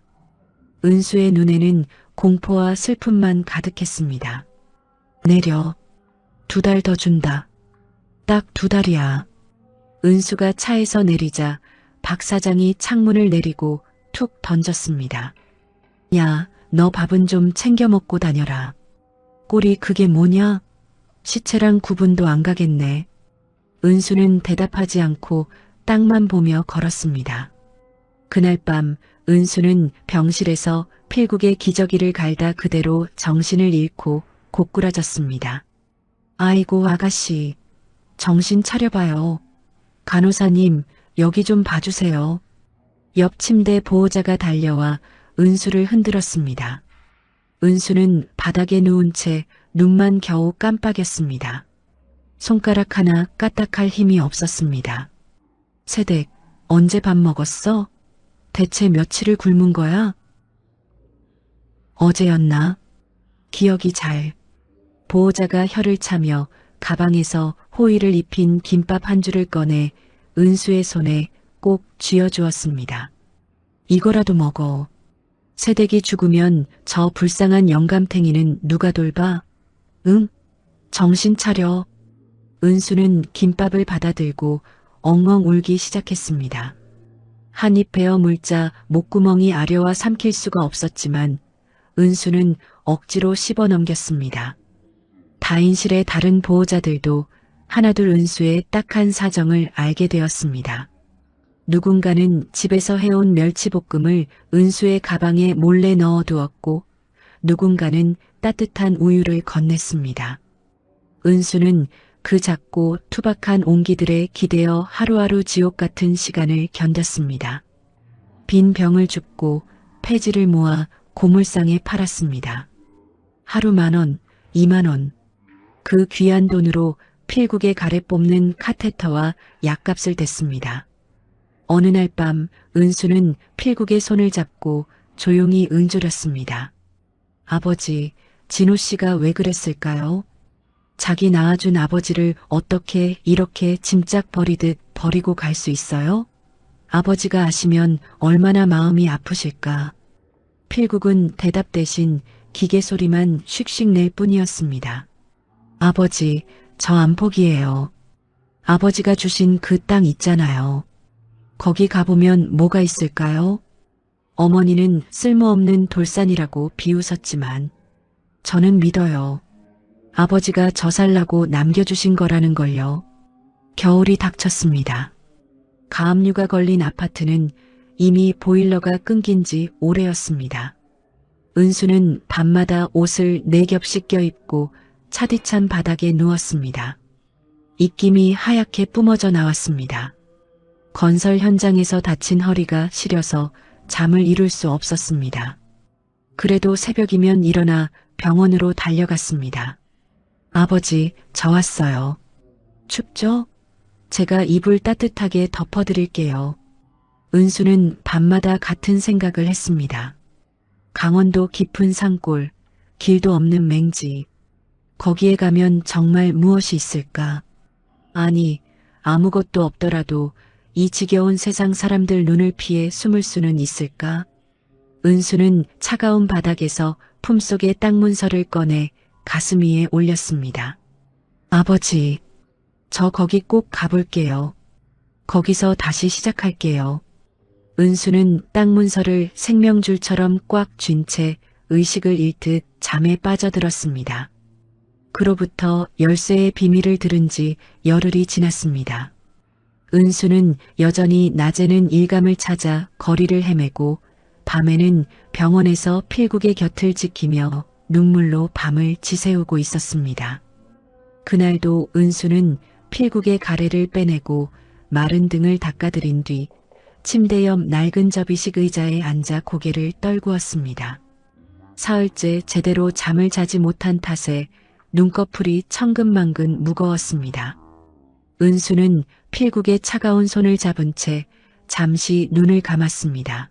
은수의 눈에는 공포와 슬픔만 가득했습니다. 내려. 2달 더 준다. 딱 2달이야. 은수가 차에서 내리자 박 사장이 창문을 내리고 툭 던졌습니다. 야, 너 밥은 좀 챙겨 먹고 다녀라. 꼴이 그게 뭐냐? 시체랑 구분도 안 가겠네. 은수는 대답하지 않고 땅만 보며 걸었습니다. 그날 밤 은수는 병실에서 필국의 기저귀를 갈다 그대로 정신을 잃고 고꾸라졌습니다. 아이고 아가씨, 정신 차려봐요. 간호사님, 여기 좀 봐주세요. 옆 침대 보호자가 달려와 은수를 흔들었습니다. 은수는 바닥에 누운 채 눈만 겨우 깜빡였습니다. 손가락 하나 까딱할 힘이 없었습니다. 세댁, 언제 밥 먹었어? 대체 며칠을 굶은 거야? 어제였나? 기억이 잘. 보호자가 혀를 차며 가방에서 호일을 입힌 김밥 한 줄을 꺼내 은수의 손에 꼭 쥐어주었습니다. 이거라도 먹어. 세댁이 죽으면 저 불쌍한 영감탱이는 누가 돌봐? 응? 정신 차려. 은수는 김밥을 받아들고 엉엉 울기 시작했습니다. 한 입 베어 물자 목구멍이 아려와 삼킬 수가 없었지만 은수는 억지로 씹어 넘겼습니다. 다인실의 다른 보호자들도 하나둘 은수의 딱한 사정을 알게 되었습니다. 누군가는 집에서 해온 멸치볶음을 은수의 가방에 몰래 넣어두었고 누군가는 따뜻한 우유를 건넸습니다. 은수는 그 작고 투박한 온기들에 기대어 하루하루 지옥 같은 시간을 견뎠습니다. 빈 병을 줍고 폐지를 모아 고물상에 팔았습니다. 하루 10,000원, 20,000원. 그 귀한 돈으로 필국에 가래 뽑는 카테터와 약값을 댔습니다. 어느 날 밤 은수는 필국의 손을 잡고 조용히 응조렸습니다. 아버지, 진호 씨가 왜 그랬을까요? 자기 낳아준 아버지를 어떻게 이렇게 짐짝 버리듯 버리고 갈 수 있어요? 아버지가 아시면 얼마나 마음이 아프실까. 필국은 대답 대신 기계 소리만 씩씩 낼 뿐이었습니다. 아버지, 저 안 포기해요. 아버지가 주신 그 땅 있잖아요. 거기 가보면 뭐가 있을까요? 어머니는 쓸모없는 돌산이라고 비웃었지만 저는 믿어요. 아버지가 저 살라고 남겨주신 거라는 걸요. 겨울이 닥쳤습니다. 가압류가 걸린 아파트는 이미 보일러가 끊긴 지 오래였습니다. 은수는 밤마다 옷을 4겹씩 껴입고 차디찬 바닥에 누웠습니다. 입김이 하얗게 뿜어져 나왔습니다. 건설 현장에서 다친 허리가 시려서 잠을 이룰 수 없었습니다. 그래도 새벽이면 일어나 병원으로 달려갔습니다. 아버지, 저 왔어요. 춥죠? 제가 이불 따뜻하게 덮어드릴게요. 은수는 밤마다 같은 생각을 했습니다. 강원도 깊은 산골, 길도 없는 맹지. 거기에 가면 정말 무엇이 있을까? 아니, 아무것도 없더라도 이 지겨운 세상 사람들 눈을 피해 숨을 수는 있을까? 은수는 차가운 바닥에서 품속의 땅 문서를 꺼내 가슴 위에 올렸습니다. 아버지, 저 거기 꼭 가볼게요. 거기서 다시 시작할게요. 은수는 땅 문서를 생명줄처럼 꽉 쥔 채 의식을 잃듯 잠에 빠져들었습니다. 그로부터 열쇠의 비밀을 들은 지 열흘이 지났습니다. 은수는 여전히 낮에는 일감을 찾아 거리를 헤매고 밤에는 병원에서 필국의 곁을 지키며 눈물로 밤을 지새우고 있었습니다. 그날도 은수는 필국의 가래를 빼내고 마른 등을 닦아들인 뒤 침대 옆 낡은 접이식 의자에 앉아 고개를 떨구었습니다. 사흘째 제대로 잠을 자지 못한 탓에 눈꺼풀이 천근만근 무거웠습니다. 은수는 필국의 차가운 손을 잡은 채 잠시 눈을 감았습니다.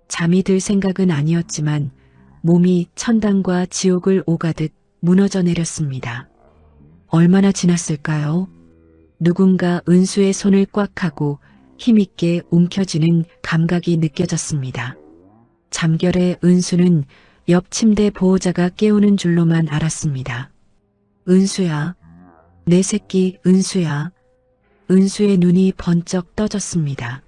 잠이 들 생각은 아니었지만 몸이 천당과 지옥을 오가듯 무너져 내렸습니다. 얼마나 지났을까요? 누군가 은수의 손을 꽉 하고 힘있게 움켜쥐는 감각이 느껴졌습니다. 잠결에 은수는 옆 침대 보호자가 깨우는 줄로만 알았습니다. 은수야, 내 새끼 은수야. 은수의 눈이 번쩍 떠졌습니다.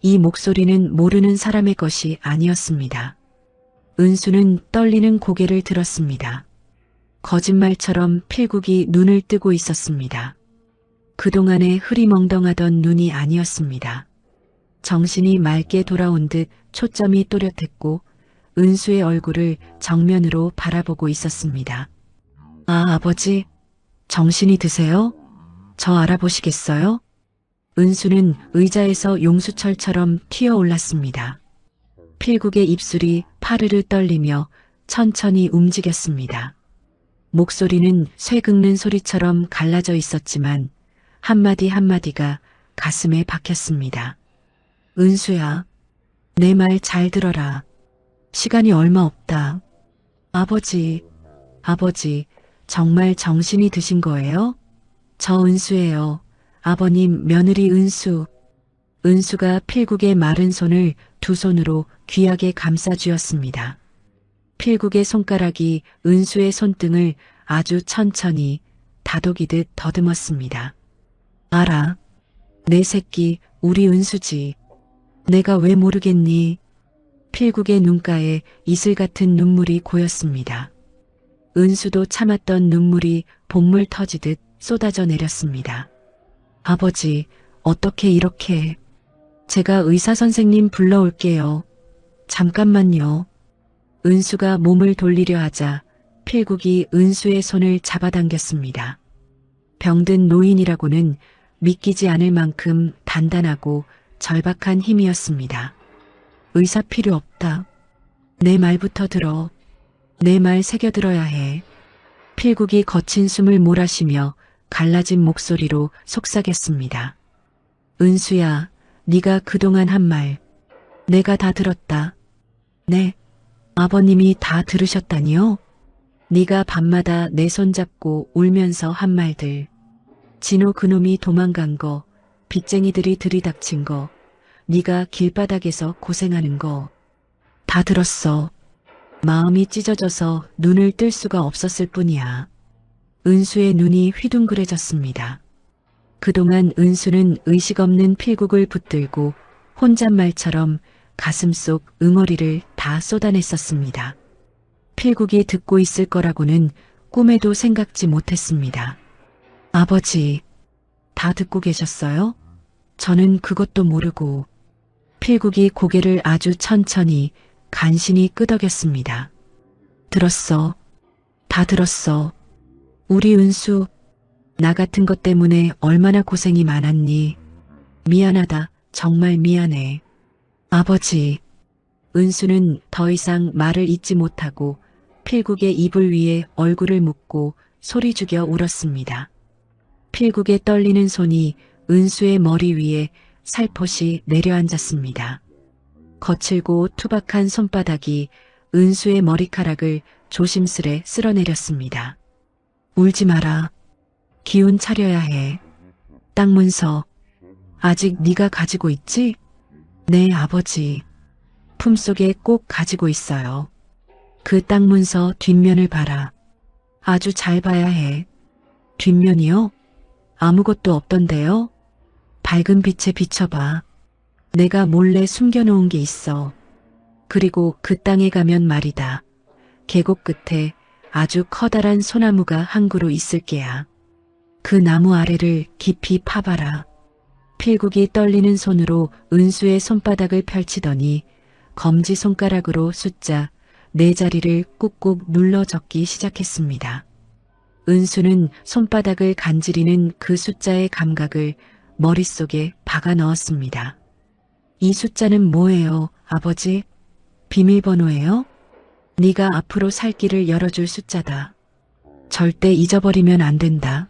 이 목소리는 모르는 사람의 것이 아니었습니다. 은수는 떨리는 고개를 들었습니다. 거짓말처럼 필국이 눈을 뜨고 있었습니다. 그동안에 흐리멍덩하던 눈이 아니었습니다. 정신이 맑게 돌아온 듯 초점이 또렷했고 은수의 얼굴을 정면으로 바라보고 있었습니다. 아, 아버지, 정신이 드세요? 저 알아보시겠어요? 은수는 의자에서 용수철처럼 튀어올랐습니다. 필국의 입술이 파르르 떨리며 천천히 움직였습니다. 목소리는 쇠 긁는 소리처럼 갈라져 있었지만 한마디 한마디가 가슴에 박혔습니다. 은수야, 내 말 잘 들어라. 시간이 얼마 없다. 아버지, 정말 정신이 드신 거예요? 저 은수예요. 아버님 며느리 은수. 은수가 필국의 마른 손을 두 손으로 귀하게 감싸 쥐었습니다. 필국의 손가락이 은수의 손등을 아주 천천히 다독이듯 더듬었습니다. 알아. 내 새끼 우리 은수지. 내가 왜 모르겠니? 필국의 눈가에 이슬 같은 눈물이 고였습니다. 은수도 참았던 눈물이 본물 터지듯 쏟아져 내렸습니다. 아버지, 어떻게 이렇게... 제가 의사 선생님 불러올게요. 잠깐만요. 은수가 몸을 돌리려 하자 필국이 은수의 손을 잡아당겼습니다. 병든 노인이라고는 믿기지 않을 만큼 단단하고 절박한 힘이었습니다. 의사 필요 없다. 내 말부터 들어. 내 말 새겨들어야 해. 필국이 거친 숨을 몰아쉬며 갈라진 목소리로 속삭였습니다. 은수야, 네가 그동안 한 말 내가 다 들었다. 네, 아버님이 다 들으셨다니요? 네가 밤마다 내 손잡고 울면서 한 말들. 진호 그놈이 도망간 거, 빚쟁이들이 들이닥친 거, 네가 길바닥에서 고생하는 거. 다 들었어. 마음이 찢어져서 눈을 뜰 수가 없었을 뿐이야. 은수의 눈이 휘둥그레졌습니다. 그동안 은수는 의식 없는 필국을 붙들고 혼잣말처럼 가슴속 응어리를 다 쏟아냈었습니다. 필국이 듣고 있을 거라고는 꿈에도 생각지 못했습니다. 아버지, 다 듣고 계셨어요? 저는 그것도 모르고. 필국이 고개를 아주 천천히 간신히 끄덕였습니다. 들었어. 다 들었어. 우리 은수, 나 같은 것 때문에 얼마나 고생이 많았니. 미안하다. 정말 미안해. 아버지. 은수는 더 이상 말을 잇지 못하고 필국의 이불 위에 얼굴을 묻고 소리 죽여 울었습니다. 필국의 떨리는 손이 은수의 머리 위에 살포시 내려앉았습니다. 거칠고 투박한 손바닥이 은수의 머리카락을 조심스레 쓸어내렸습니다. 울지 마라. 기운 차려야 해. 땅 문서 아직 네가 가지고 있지? 네, 아버지. 품속에 꼭 가지고 있어요. 그 땅 문서 뒷면을 봐라. 아주 잘 봐야 해. 뒷면이요? 아무것도 없던데요? 밝은 빛에 비춰봐. 내가 몰래 숨겨놓은 게 있어. 그리고 그 땅에 가면 말이다. 계곡 끝에 아주 커다란 소나무가 한 그루 있을 게야. 그 나무 아래를 깊이 파봐라. 필국이 떨리는 손으로 은수의 손바닥을 펼치더니 검지손가락으로 숫자 4자리를 꾹꾹 눌러 적기 시작했습니다. 은수는 손바닥을 간지리는 그 숫자의 감각을 머릿속에 박아 넣었습니다. 이 숫자는 뭐예요, 아버지? 비밀번호예요? 네가 앞으로 살 길을 열어줄 숫자다. 절대 잊어버리면 안 된다.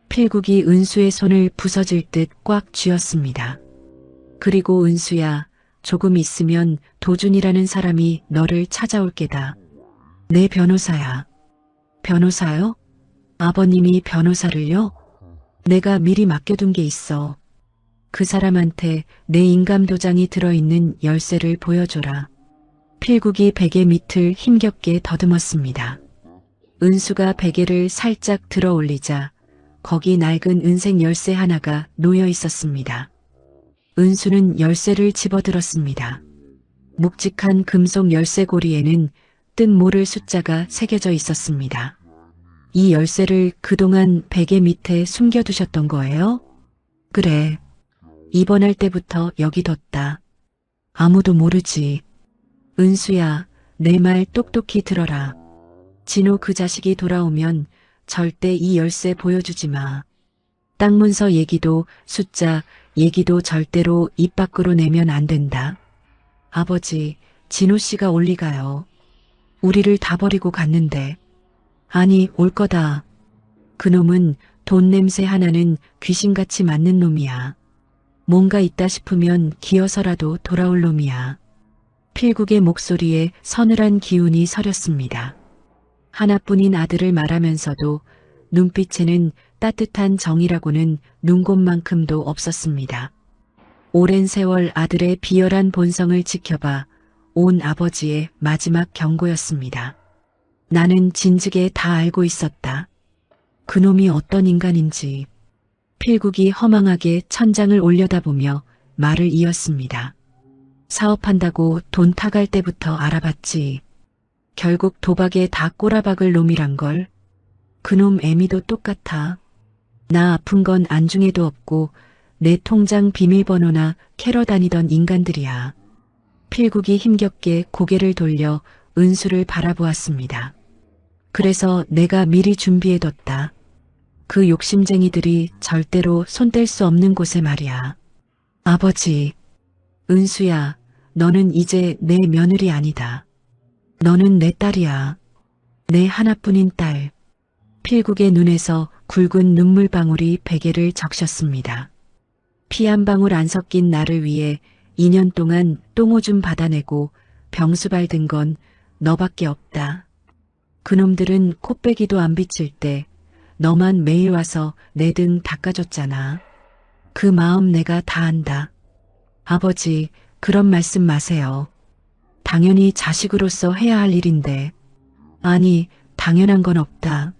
필국이 은수의 손을 부서질 듯 꽉 쥐었습니다. 그리고 은수야, 조금 있으면 도준이라는 사람이 너를 찾아올 게다. 내 변호사야. 변호사요? 아버님이 변호사를요? 내가 미리 맡겨둔 게 있어. 그 사람한테 내 인감도장이 들어있는 열쇠를 보여줘라. 필국이 베개 밑을 힘겹게 더듬었습니다. 은수가 베개를 살짝 들어 올리자 거기 낡은 은색 열쇠 하나가 놓여 있었습니다. 은수는 열쇠를 집어들었습니다. 묵직한 금속 열쇠고리에는 뜻 모를 숫자가 새겨져 있었습니다. 이 열쇠를 그동안 베개 밑에 숨겨두셨던 거예요? 그래. 입원할 때부터 여기 뒀다. 아무도 모르지. 은수야, 내 말 똑똑히 들어라. 진호 그 자식이 돌아오면 절대 이 열쇠 보여주지 마. 땅 문서 얘기도 숫자 얘기도 절대로 입 밖으로 내면 안 된다. 아버지, 진호 씨가 올 리가요. 우리를 다 버리고 갔는데. 아니, 올 거다. 그놈은 돈 냄새 하나는 귀신같이 맞는 놈이야. 뭔가 있다 싶으면 기어서라도 돌아올 놈이야. 필국의 목소리에 서늘한 기운이 서렸습니다. 하나뿐인 아들을 말하면서도 눈빛에는 따뜻한 정이라고는 눈곱만큼도 없었습니다. 오랜 세월 아들의 비열한 본성을 지켜봐 온 아버지의 마지막 경고였습니다. 나는 진즉에 다 알고 있었다. 그놈이 어떤 인간인지. 필국이 허망하게 천장을 올려다보며 말을 이었습니다. 사업한다고 돈 타갈 때부터 알아봤지. 결국 도박에 다 꼬라박을 놈이란 걸. 그놈 애미도 똑같아. 나 아픈 건 안중에도 없고 내 통장 비밀번호나 캐러 다니던 인간들이야. 필국이 힘겹게 고개를 돌려 은수를 바라보았습니다. 그래서 내가 미리 준비해뒀다. 그 욕심쟁이들이 절대로 손댈 수 없는 곳에 말이야. 아버지, 은수야, 너는 이제 내 며느리 아니다. 너는 내 딸이야. 내 하나뿐인 딸. 필국의 눈에서 굵은 눈물방울이 베개를 적셨습니다. 피 한 방울 안 섞인 나를 위해 2년 동안 똥오줌 받아내고 병수 밟은 건 너밖에 없다. 그놈들은 코빼기도 안 비칠 때 너만 매일 와서 내 등 닦아줬잖아. 그 마음 내가 다 안다. 아버지, 그런 말씀 마세요. 당연히 자식으로서 해야 할 일인데. 아니, 당연한 건 없다.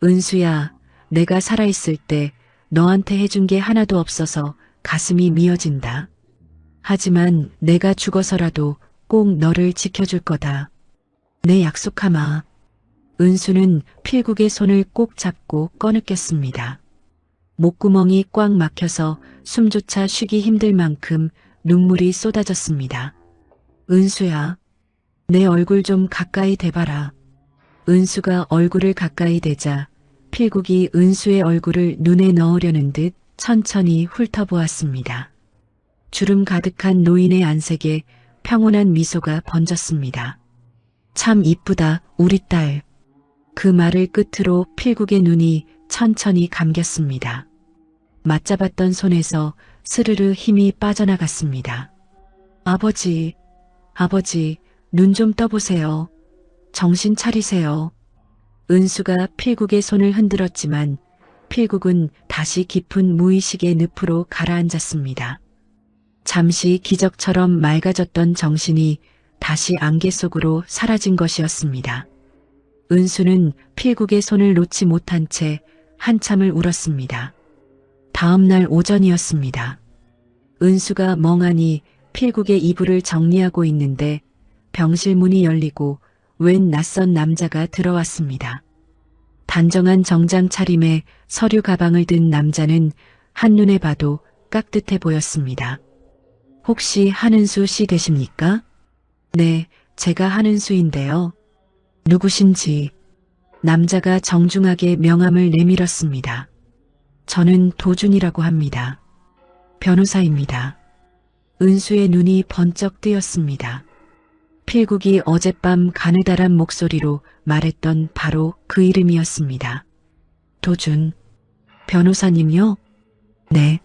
은수야, 내가 살아있을 때 너한테 해준 게 하나도 없어서 가슴이 미어진다. 하지만 내가 죽어서라도 꼭 너를 지켜줄 거다. 내 약속하마. 은수는 필국의 손을 꼭 잡고 꺼느꼈습니다. 목구멍이 꽉 막혀서 숨조차 쉬기 힘들 만큼 눈물이 쏟아졌습니다. 은수야, 내 얼굴 좀 가까이 대봐라. 은수가 얼굴을 가까이 대자 필국이 은수의 얼굴을 눈에 넣으려는 듯 천천히 훑어보았습니다. 주름 가득한 노인의 안색에 평온한 미소가 번졌습니다. 참 이쁘다, 우리 딸. 그 말을 끝으로 필국의 눈이 천천히 감겼습니다. 맞잡았던 손에서 스르르 힘이 빠져나갔습니다. 아버지, 아버지, 눈 좀 떠보세요. 정신 차리세요. 은수가 필국의 손을 흔들었지만 필국은 다시 깊은 무의식의 늪으로 가라앉았습니다. 잠시 기적처럼 맑아졌던 정신이 다시 안개 속으로 사라진 것이었습니다. 은수는 필국의 손을 놓지 못한 채 한참을 울었습니다. 다음 날 오전이었습니다. 은수가 멍하니 필국의 이불을 정리하고 있는데 병실 문이 열리고 웬 낯선 남자가 들어왔습니다. 단정한 정장 차림에 서류 가방을 든 남자는 한눈에 봐도 깍듯해 보였습니다. 혹시 한은수 씨 되십니까? 네, 제가 한은수인데요. 누구신지. 남자가 정중하게 명함을 내밀었습니다. 저는 도준이라고 합니다. 변호사입니다. 은수의 눈이 번쩍 뜨였습니다. 필국이 어젯밤 가느다란 목소리로 말했던 바로 그 이름이었습니다. 도준. 변호사님요? 네.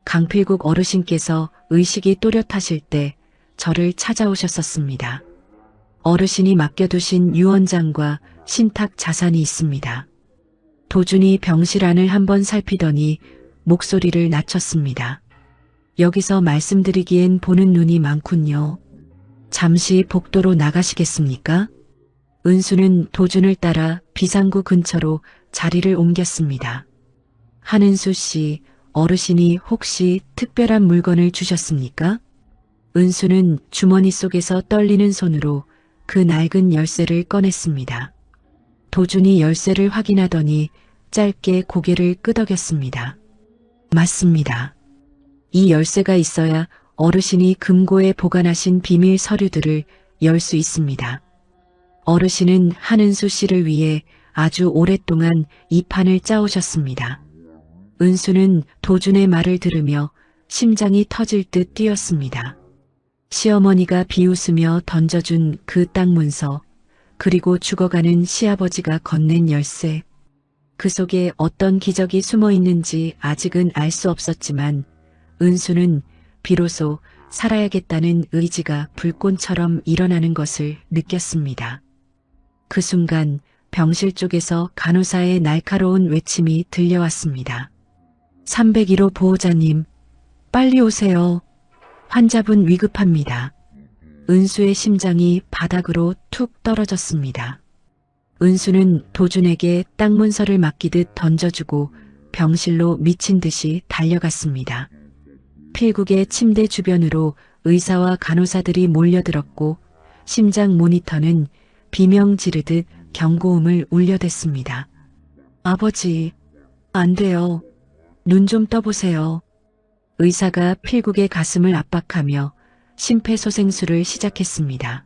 강필국 어르신께서 의식이 또렷하실 때 저를 찾아오셨었습니다. 어르신이 맡겨두신 유언장과 신탁 자산이 있습니다. 도준이 병실 안을 한번 살피더니 목소리를 낮췄습니다. 여기서 말씀드리기엔 보는 눈이 많군요. 잠시 복도로 나가시겠습니까? 은수는 도준을 따라 비상구 근처로 자리를 옮겼습니다. 한은수 씨, 어르신이 혹시 특별한 물건을 주셨습니까? 은수는 주머니 속에서 떨리는 손으로 그 낡은 열쇠를 꺼냈습니다. 도준이 열쇠를 확인하더니 짧게 고개를 끄덕였습니다. 맞습니다. 이 열쇠가 있어야 어르신이 금고에 보관하신 비밀 서류들을 열 수 있습니다. 어르신은 한은수 씨를 위해 아주 오랫동안 이 판을 짜오셨습니다. 은수는 도준의 말을 들으며 심장이 터질 듯 뛰었습니다. 시어머니가 비웃으며 던져준 그 땅 문서, 그리고 죽어가는 시아버지가 건넨 열쇠. 그 속에 어떤 기적이 숨어 있는지 아직은 알 수 없었지만 은수는 비로소 살아야겠다는 의지가 불꽃처럼 일어나는 것을 느꼈습니다. 그 순간 병실 쪽에서 간호사의 날카로운 외침이 들려왔습니다. 301호 보호자님, 빨리 오세요. 환자분 위급합니다. 은수의 심장이 바닥으로 툭 떨어졌습니다. 은수는 도준에게 땅 문서를 맡기듯 던져주고 병실로 미친 듯이 달려갔습니다. 필국의 침대 주변으로 의사와 간호사들이 몰려들었고 심장 모니터는 비명 지르듯 경고음을 울려댔습니다. 아버지, 안 돼요. 눈 좀 떠보세요. 의사가 필국의 가슴을 압박하며 심폐소생술을 시작했습니다.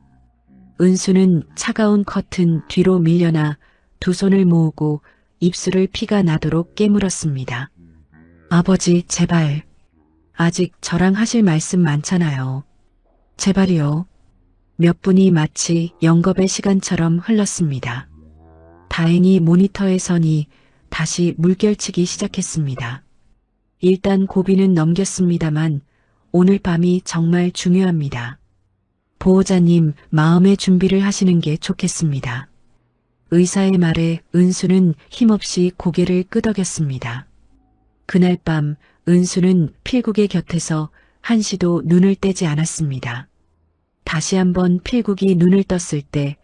은수는 차가운 커튼 뒤로 밀려나 두 손을 모으고 입술을 피가 나도록 깨물었습니다. 아버지, 제발. 아직 저랑 하실 말씀 많잖아요. 제발이요. 몇 분이 마치 영겁의 시간처럼 흘렀습니다. 다행히 모니터의 선이 다시 물결치기 시작했습니다. 일단 고비는 넘겼습니다만 오늘 밤이 정말 중요합니다. 보호자님, 마음의 준비를 하시는 게 좋겠습니다. 의사의 말에 은수는 힘없이 고개를 끄덕였습니다. 그날 밤 은수는 필국의 곁에서 한시도 눈을 떼지 않았습니다. 다시 한번 필국이 눈을 떴을 때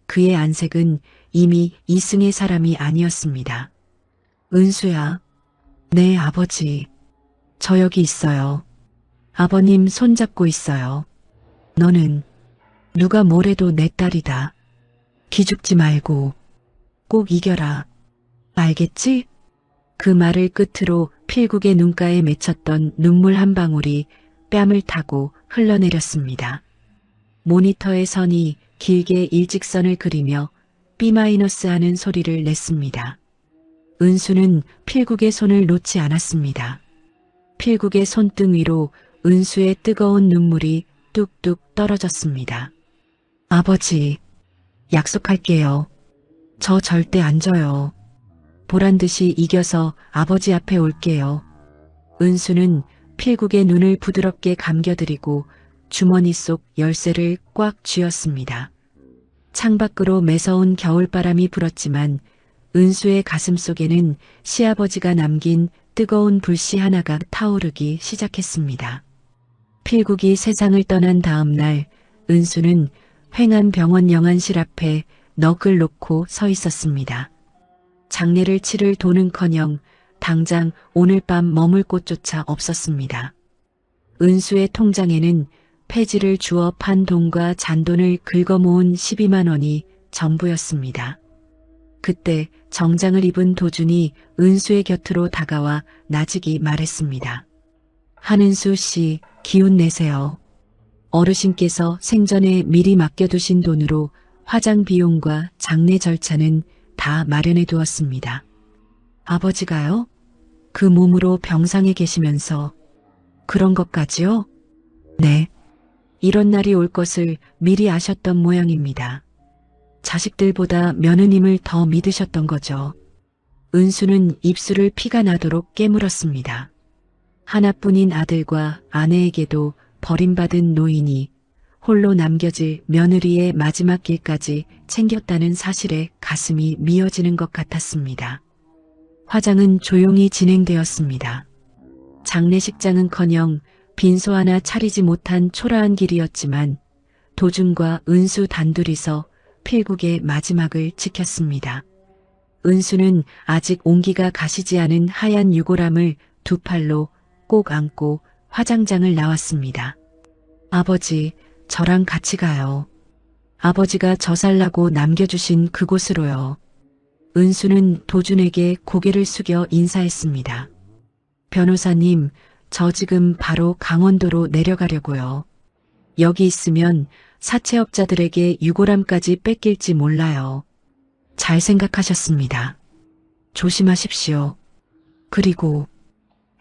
그의 안색은 이미 이승의 사람이 아니었습니다. 은수야. 네, 아버지. 저 여기 있어요. 아버님 손잡고 있어요. 너는 누가 뭐래도 내 딸이다. 기죽지 말고 꼭 이겨라. 알겠지? 그 말을 끝으로 필국의 눈가에 맺혔던 눈물 한 방울이 뺨을 타고 흘러내렸습니다. 모니터의 선이 길게 일직선을 그리며 B- 하는 소리를 냈습니다. 은수는 필국의 손을 놓지 않았습니다. 필국의 손등 위로 은수의 뜨거운 눈물이 뚝뚝 떨어졌습니다. 아버지, 약속할게요. 저 절대 안 져요. 보란듯이 이겨서 아버지 앞에 올게요. 은수는 필국의 눈을 부드럽게 감겨드리고 주머니 속 열쇠를 꽉 쥐었습니다. 창밖으로 매서운 겨울바람이 불었지만 은수의 가슴속에는 시아버지가 남긴 뜨거운 불씨 하나가 타오르기 시작했습니다. 필국이 세상을 떠난 다음 날 은수는 횡한 병원 영안실 앞에 넋을 놓고 서 있었습니다. 장례를 치를 돈은커녕 당장 오늘 밤 머물 곳조차 없었습니다. 은수의 통장에는 폐지를 주어 판 돈과 잔돈을 긁어모은 12만 원이 전부였습니다. 그때 정장을 입은 도준이 은수의 곁으로 다가와 나직이 말했습니다. 한은수 씨, 기운 내세요. 어르신께서 생전에 미리 맡겨두신 돈으로 화장 비용과 장례 절차는 다 마련해 두었습니다. 아버지가요? 그 몸으로 병상에 계시면서 그런 것까지요? 네. 이런 날이 올 것을 미리 아셨던 모양입니다. 자식들보다 며느님을 더 믿으셨던 거죠. 은수는 입술을 피가 나도록 깨물었습니다. 하나뿐인 아들과 아내에게도 버림받은 노인이 홀로 남겨질 며느리의 마지막 길까지 챙겼다는 사실에 가슴이 미어지는 것 같았습니다. 화장은 조용히 진행되었습니다. 장례식장은커녕 빈소 하나 차리지 못한 초라한 길이었지만 도준과 은수 단둘이서 필국의 마지막을 지켰습니다. 은수는 아직 온기가 가시지 않은 하얀 유골함을 두 팔로 꼭 안고 화장장을 나왔습니다. 아버지, 저랑 같이 가요. 아버지가 저 살라고 남겨주신 그곳으로요. 은수는 도준에게 고개를 숙여 인사했습니다. 변호사님, 저 지금 바로 강원도로 내려가려고요. 여기 있으면 사채업자들에게 유골함까지 뺏길지 몰라요. 잘 생각하셨습니다. 조심하십시오. 그리고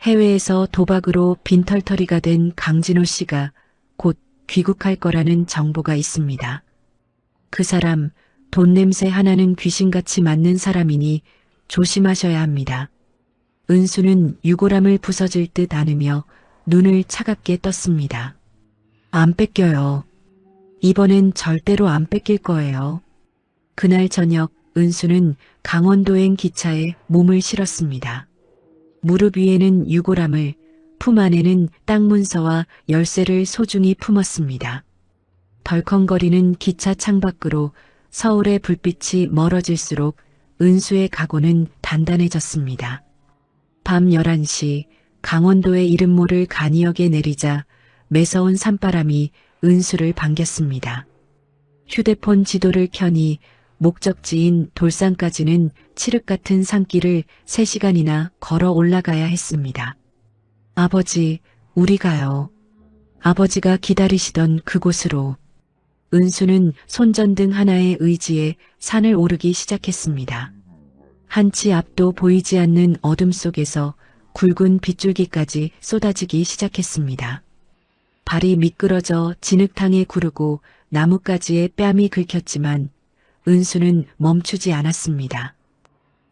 해외에서 도박으로 빈털터리가 된 강진호 씨가 곧 귀국할 거라는 정보가 있습니다. 그 사람 돈 냄새 하나는 귀신같이 맞는 사람이니 조심하셔야 합니다. 은수는 유골함을 부서질 듯 안으며 눈을 차갑게 떴습니다. 안 뺏겨요. 이번엔 절대로 안 뺏길 거예요. 그날 저녁 은수는 강원도행 기차에 몸을 실었습니다. 무릎 위에는 유골함을, 품 안에는 땅 문서와 열쇠를 소중히 품었습니다. 덜컹거리는 기차 창밖으로 서울의 불빛이 멀어질수록 은수의 각오는 단단해졌습니다. 밤 11시 강원도의 이름 모를 간이역에 내리자 매서운 산바람이 은수를 반겼습니다. 휴대폰 지도를 켜니 목적지인 돌산까지는 칠흑 같은 산길을 3시간이나 걸어 올라가야 했습니다. 아버지, 우리 가요. 아버지가 기다리시던 그곳으로. 은수는 손전등 하나의 의지에 산을 오르기 시작했습니다. 한치 앞도 보이지 않는 어둠 속에서 굵은 빗줄기까지 쏟아지기 시작했습니다. 발이 미끄러져 진흙탕에 구르고 나뭇가지에 뺨이 긁혔지만 은수는 멈추지 않았습니다.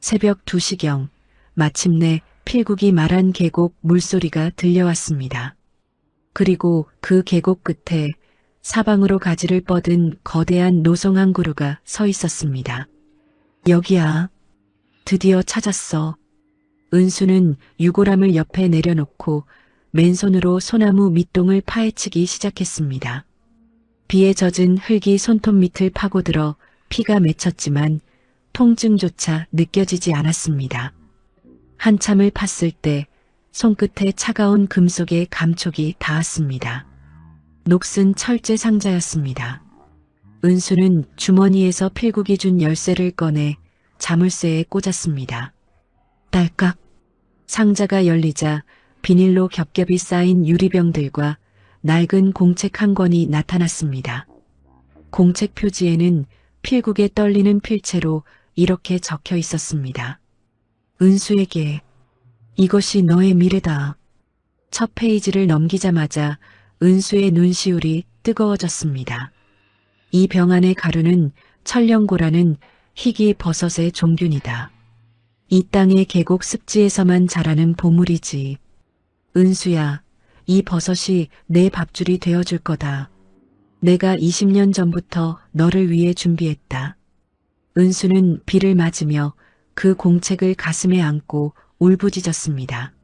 새벽 2시경 마침내 필국이 말한 계곡 물소리가 들려왔습니다. 그리고 그 계곡 끝에 사방으로 가지를 뻗은 거대한 노송 한 그루가 서 있었습니다. 여기야. 드디어 찾았어. 은수는 유골함을 옆에 내려놓고 맨손으로 소나무 밑동을 파헤치기 시작했습니다. 비에 젖은 흙이 손톱 밑을 파고들어 피가 맺혔지만 통증조차 느껴지지 않았습니다. 한참을 팠을 때 손끝에 차가운 금속의 감촉이 닿았습니다. 녹슨 철제 상자였습니다. 은수는 주머니에서 필국이 준 열쇠를 꺼내 자물쇠에 꽂았습니다. 딸깍. 상자가 열리자 비닐로 겹겹이 쌓인 유리병들과 낡은 공책 한 권이 나타났습니다. 공책 표지에는 필국의 떨리는 필체로 이렇게 적혀 있었습니다. 은수에게 이것이 너의 미래다. 첫 페이지를 넘기자마자 은수의 눈시울이 뜨거워졌습니다. 이 병 안의 가루는 천령고라는 희귀 버섯의 종균이다. 이 땅의 계곡 습지에서만 자라는 보물이지. 은수야, 이 버섯이 내 밥줄이 되어줄 거다. 내가 20년 전부터 너를 위해 준비했다. 은수는 비를 맞으며 그 공책을 가슴에 안고 울부짖었습니다.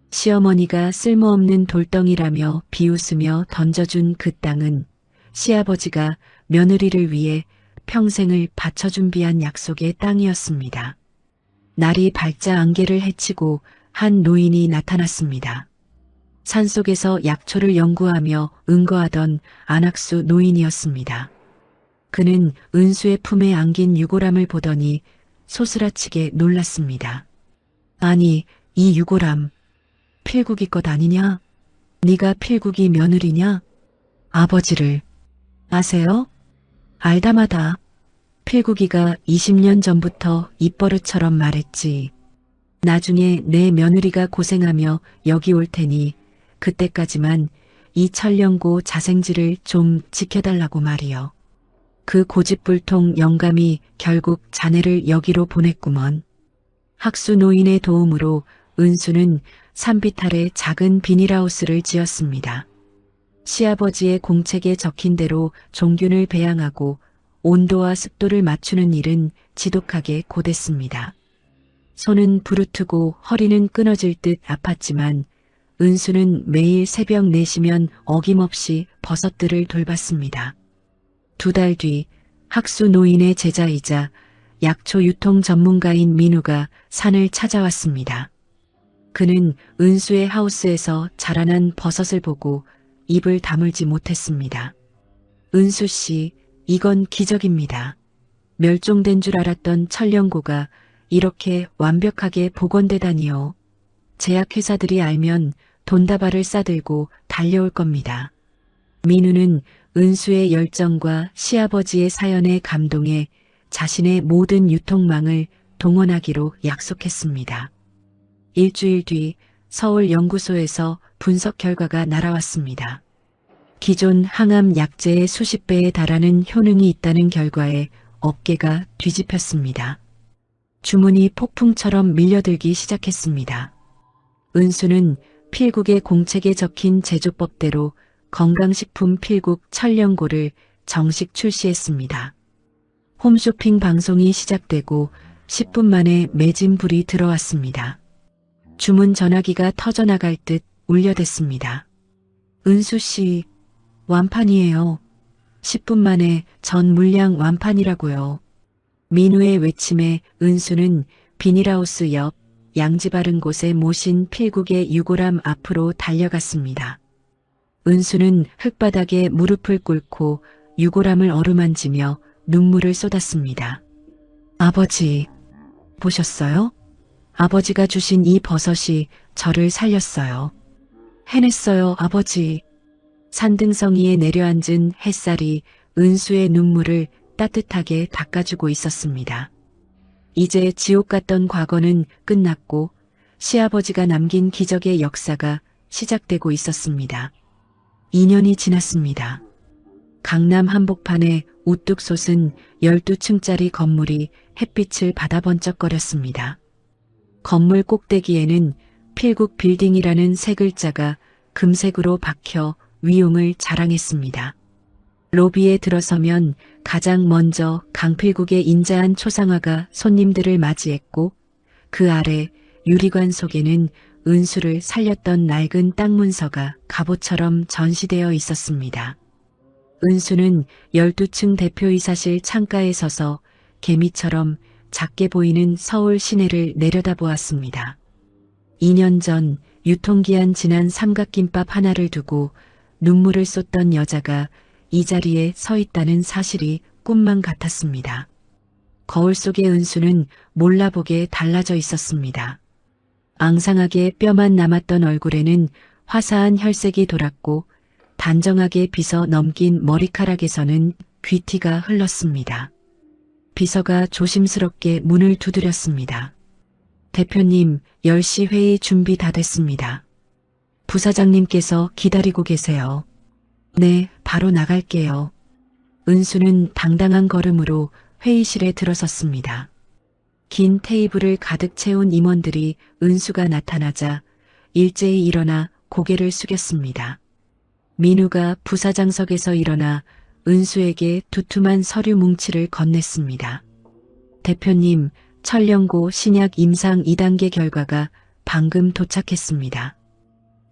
시어머니가 쓸모없는 돌덩이라며 비웃으며 던져준 그 땅은 시아버지가 며느리를 위해 평생을 바쳐 준비한 약속의 땅이었습니다. 날이 밝자 안개를 헤치고 한 노인이 나타났습니다. 산속에서 약초를 연구하며 은거하던 안학수 노인이었습니다. 그는 은수의 품에 안긴 유골함을 보더니 소스라치게 놀랐습니다. 아니, 이 유골함 필국이 것 아니냐? 네가 필국이 며느리냐? 아버지를 아세요? 알다마다 필국이가 20년 전부터 입버릇처럼 말했지. 나중에 내 며느리가 고생하며 여기 올 테니 그때까지만 이 천령고 자생지를 좀 지켜달라고 말이여. 그 고집불통 영감이 결국 자네를 여기로 보냈구먼. 학수 노인의 도움으로 은수는 산빛 아래 작은 비닐하우스를 지었습니다. 시아버지의 공책에 적힌 대로 종균을 배양하고 온도와 습도를 맞추는 일은 지독하게 고됐습니다. 손은 부르트고 허리는 끊어질 듯 아팠지만 은수는 매일 새벽 4시면 어김없이 버섯들을 돌봤습니다. 2달 뒤 학수 노인의 제자이자 약초 유통 전문가인 민우가 산을 찾아왔습니다. 그는 은수의 하우스에서 자라난 버섯을 보고 입을 다물지 못했습니다. 은수 씨, 이건 기적입니다. 멸종된 줄 알았던 천령고가 이렇게 완벽하게 복원되다니요. 제약회사들이 알면 돈다발을 싸들고 달려올 겁니다. 민우는 은수의 열정과 시아버지의 사연에 감동해 자신의 모든 유통망을 동원하기로 약속했습니다. 일주일 뒤 서울 연구소에서 분석 결과가 날아왔습니다. 기존 항암 약제의 수십 배에 달하는 효능이 있다는 결과에 업계가 뒤집혔습니다. 주문이 폭풍처럼 밀려들기 시작했습니다. 은수는 필국의 공책에 적힌 제조법대로 건강식품 필국 천령고를 정식 출시했습니다. 홈쇼핑 방송이 시작되고 10분 만에 매진불이 들어왔습니다. 주문 전화기가 터져나갈 듯 울려댔습니다. 은수 씨, 완판이에요. 10분 만에 전 물량 완판이라고요. 민우의 외침에 은수는 비닐하우스 옆 양지 바른 곳에 모신 필국의 유골함 앞으로 달려갔습니다. 은수는 흙바닥에 무릎을 꿇고 유골함을 어루만지며 눈물을 쏟았습니다. 아버지, 보셨어요? 아버지가 주신 이 버섯이 저를 살렸어요. 해냈어요, 아버지. 산등성이에 내려앉은 햇살이 은수의 눈물을 따뜻하게 닦아주고 있었습니다. 이제 지옥 같던 과거는 끝났고 시아버지가 남긴 기적의 역사가 시작되고 있었습니다. 2년이 지났습니다. 강남 한복판에 우뚝 솟은 12층짜리 건물이 햇빛을 받아 번쩍거렸습니다. 건물 꼭대기에는 필국 빌딩이라는 세 글자가 금색으로 박혀 위용을 자랑했습니다. 로비에 들어서면 가장 먼저 강필국의 인자한 초상화가 손님들을 맞이했고 그 아래 유리관 속에는 은수를 살렸던 낡은 땅 문서가 갑옷처럼 전시되어 있었습니다. 은수는 12층 대표이사실 창가에 서서 개미처럼 작게 보이는 서울 시내를 내려다보았습니다. 2년 전 유통기한 지난 삼각김밥 하나를 두고 눈물을 쏟던 여자가 이 자리에 서 있다는 사실이 꿈만 같았습니다. 거울 속의 은수는 몰라보게 달라져 있었습니다. 앙상하게 뼈만 남았던 얼굴에는 화사한 혈색이 돌았고 단정하게 빗어 넘긴 머리카락에서는 귀티가 흘렀습니다. 비서가 조심스럽게 문을 두드렸습니다. 대표님, 10시 회의 준비 다 됐습니다. 부사장님께서 기다리고 계세요. 네, 바로 나갈게요. 은수는 당당한 걸음으로 회의실에 들어섰습니다. 긴 테이블을 가득 채운 임원들이 은수가 나타나자 일제히 일어나 고개를 숙였습니다. 민우가 부사장석에서 일어나 은수에게 두툼한 서류 뭉치를 건넸습니다. 대표님, 천령고 신약 임상 2단계 결과가 방금 도착했습니다.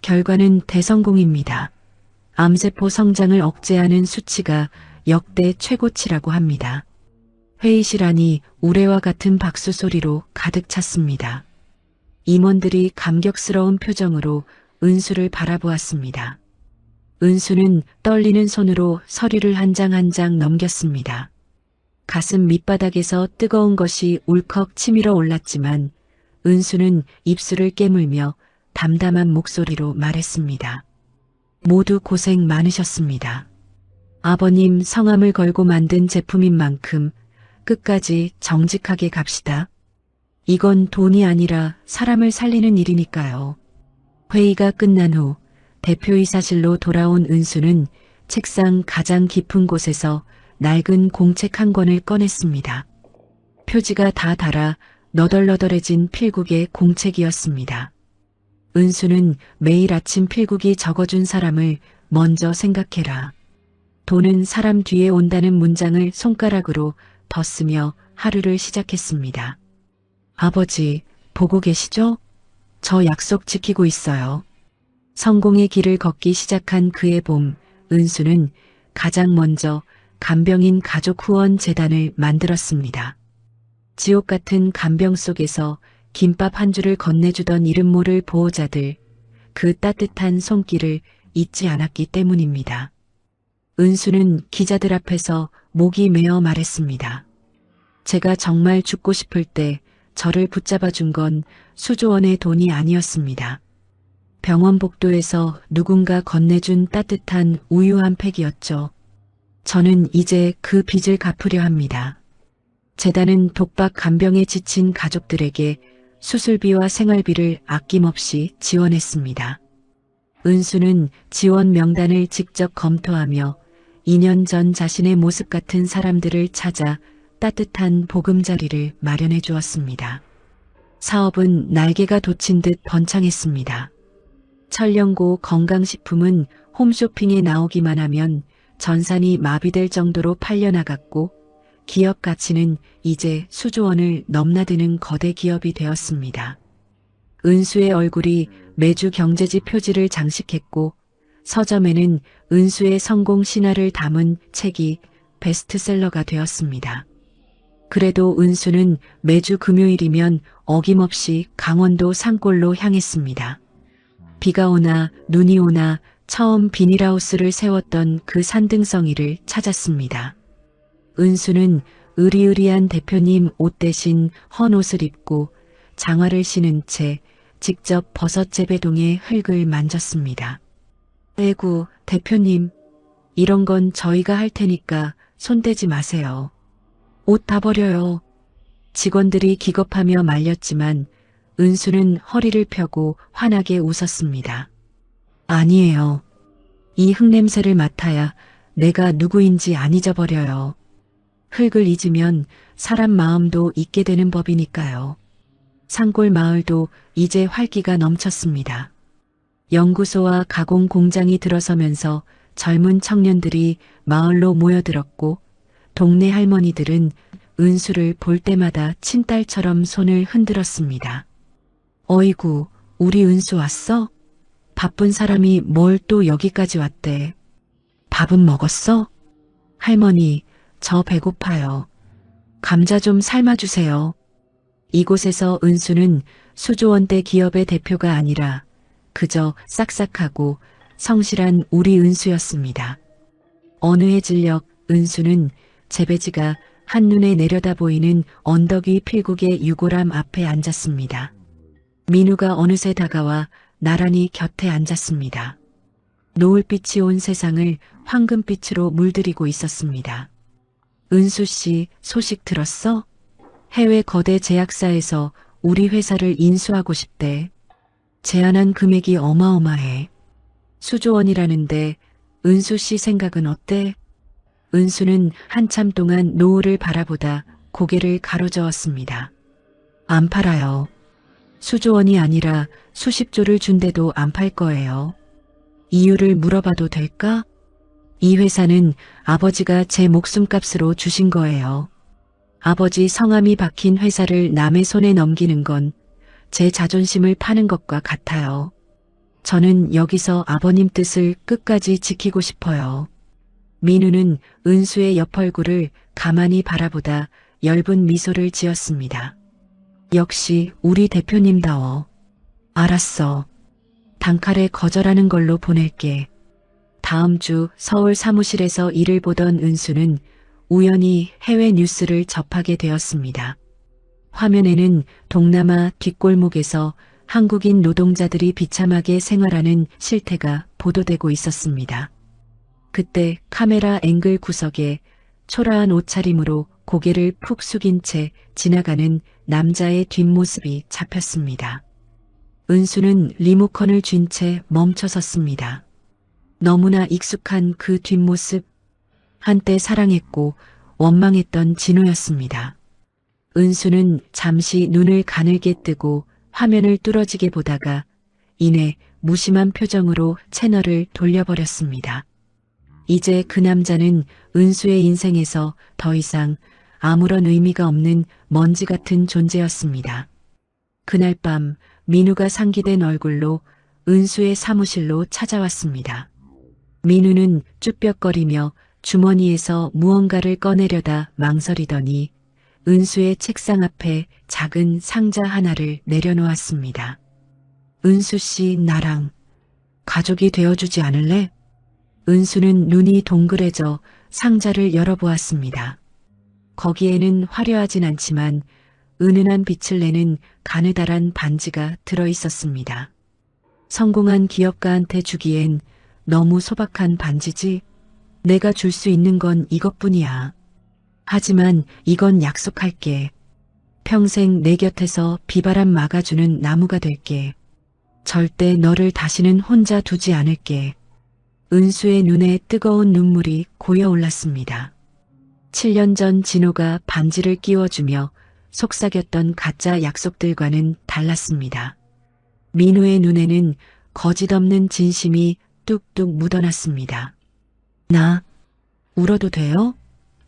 결과는 대성공입니다. 암세포 성장을 억제하는 수치가 역대 최고치라고 합니다. 회의실 안이 우레와 같은 박수 소리로 가득 찼습니다. 임원들이 감격스러운 표정으로 은수를 바라보았습니다. 은수는 떨리는 손으로 서류를 한 장 한 장 넘겼습니다. 가슴 밑바닥에서 뜨거운 것이 울컥 치밀어 올랐지만 은수는 입술을 깨물며 담담한 목소리로 말했습니다. 모두 고생 많으셨습니다. 아버님 성함을 걸고 만든 제품인 만큼 끝까지 정직하게 갑시다. 이건 돈이 아니라 사람을 살리는 일이니까요. 회의가 끝난 후 대표이사실로 돌아온 은수는 책상 가장 깊은 곳에서 낡은 공책 한 권을 꺼냈습니다. 표지가 다 닳아 너덜너덜해진 필국의 공책이었습니다. 은수는 매일 아침 필국이 적어준 사람을 먼저 생각해라. 돈은 사람 뒤에 온다는 문장을 손가락으로 덧쓰며 하루를 시작했습니다. 아버지, 보고 계시죠? 저 약속 지키고 있어요. 성공의 길을 걷기 시작한 그의 봄, 은수는 가장 먼저 간병인 가족 후원 재단을 만들었습니다. 지옥 같은 간병 속에서 김밥 한 줄을 건네주던 이름 모를 보호자들, 그 따뜻한 손길을 잊지 않았기 때문입니다. 은수는 기자들 앞에서 목이 메어 말했습니다. 제가 정말 죽고 싶을 때 저를 붙잡아 준 건 수조원의 돈이 아니었습니다. 병원 복도에서 누군가 건네준 따뜻한 우유 한 팩이었죠. 저는 이제 그 빚을 갚으려 합니다. 재단은 독박 간병에 지친 가족들에게 수술비와 생활비를 아낌없이 지원했습니다. 은수는 지원 명단을 직접 검토하며 2년 전 자신의 모습 같은 사람들을 찾아 따뜻한 보금자리를 마련해 주었습니다. 사업은 날개가 돋친 듯 번창했습니다. 천령고 건강식품은 홈쇼핑에 나오기만 하면 전산이 마비될 정도로 팔려나갔고 기업 가치는 이제 수조원을 넘나드는 거대 기업이 되었습니다. 은수의 얼굴이 매주 경제지 표지를 장식했고 서점에는 은수의 성공 신화를 담은 책이 베스트셀러가 되었습니다. 그래도 은수는 매주 금요일이면 어김없이 강원도 산골로 향했습니다. 비가 오나 눈이 오나 처음 비닐하우스를 세웠던 그 산등성이를 찾았습니다. 은수는 으리으리한 대표님 옷 대신 헌 옷을 입고 장화를 신은 채 직접 버섯 재배동의 흙을 만졌습니다. 에구, 대표님, 이런 건 저희가 할 테니까 손대지 마세요. 옷 다 버려요. 직원들이 기겁하며 말렸지만 은수는 허리를 펴고 환하게 웃었습니다. 아니에요. 이 흙냄새를 맡아야 내가 누구인지 안 잊어버려요. 흙을 잊으면 사람 마음도 잊게 되는 법이니까요. 산골 마을도 이제 활기가 넘쳤습니다. 연구소와 가공 공장이 들어서면서 젊은 청년들이 마을로 모여들었고 동네 할머니들은 은수를 볼 때마다 친딸처럼 손을 흔들었습니다. 어이구, 우리 은수 왔어? 바쁜 사람이 뭘 또 여기까지 왔대. 밥은 먹었어? 할머니, 저 배고파요. 감자 좀 삶아주세요. 이곳에서 은수는 수조원대 기업의 대표가 아니라 그저 싹싹하고 성실한 우리 은수였습니다. 어느 해 진력 은수는 재배지가 한눈에 내려다 보이는 언덕 위 필국의 유골함 앞에 앉았습니다. 민우가 어느새 다가와 나란히 곁에 앉았습니다. 노을빛이 온 세상을 황금빛으로 물들이고 있었습니다. 은수 씨, 소식 들었어? 해외 거대 제약사에서 우리 회사를 인수하고 싶대. 제안한 금액이 어마어마해. 수조원이라는데 은수 씨 생각은 어때? 은수는 한참 동안 노을을 바라보다 고개를 가로저었습니다. 안 팔아요. 수조원이 아니라 수십조를 준대도 안 팔 거예요. 이유를 물어봐도 될까? 이 회사는 아버지가 제 목숨값으로 주신 거예요. 아버지 성함이 박힌 회사를 남의 손에 넘기는 건 제 자존심을 파는 것과 같아요. 저는 여기서 아버님 뜻을 끝까지 지키고 싶어요. 민우는 은수의 옆 얼굴을 가만히 바라보다 엷은 미소를 지었습니다. 역시 우리 대표님다워. 알았어. 단칼에 거절하는 걸로 보낼게. 다음 주 서울 사무실에서 일을 보던 은수는 우연히 해외 뉴스를 접하게 되었습니다. 화면에는 동남아 뒷골목에서 한국인 노동자들이 비참하게 생활하는 실태가 보도되고 있었습니다. 그때 카메라 앵글 구석에 초라한 옷차림으로 고개를 푹 숙인 채 지나가는 남자의 뒷모습이 잡혔습니다. 은수는 리모컨을 쥔 채 멈춰섰습니다. 너무나 익숙한 그 뒷모습, 한때 사랑했고 원망했던 진호였습니다. 은수는 잠시 눈을 가늘게 뜨고 화면을 뚫어지게 보다가 이내 무심한 표정으로 채널을 돌려버렸습니다. 이제 그 남자는 은수의 인생에서 더 이상 아무런 의미가 없는 먼지 같은 존재였습니다. 그날 밤 민우가 상기된 얼굴로 은수의 사무실로 찾아왔습니다. 민우는 쭈뼛거리며 주머니에서 무언가를 꺼내려다 망설이더니 은수의 책상 앞에 작은 상자 하나를 내려놓았습니다. 은수 씨, 나랑 가족이 되어주지 않을래? 은수는 눈이 동그래져 상자를 열어보았습니다. 거기에는 화려하진 않지만 은은한 빛을 내는 가느다란 반지가 들어있었습니다. 성공한 기업가한테 주기엔 너무 소박한 반지지? 내가 줄 수 있는 건 이것뿐이야. 하지만 이건 약속할게. 평생 내 곁에서 비바람 막아주는 나무가 될게. 절대 너를 다시는 혼자 두지 않을게. 은수의 눈에 뜨거운 눈물이 고여올랐습니다. 7년 전 진호가 반지를 끼워주며 속삭였던 가짜 약속들과는 달랐습니다. 민호의 눈에는 거짓 없는 진심이 뚝뚝 묻어났습니다. 나 울어도 돼요?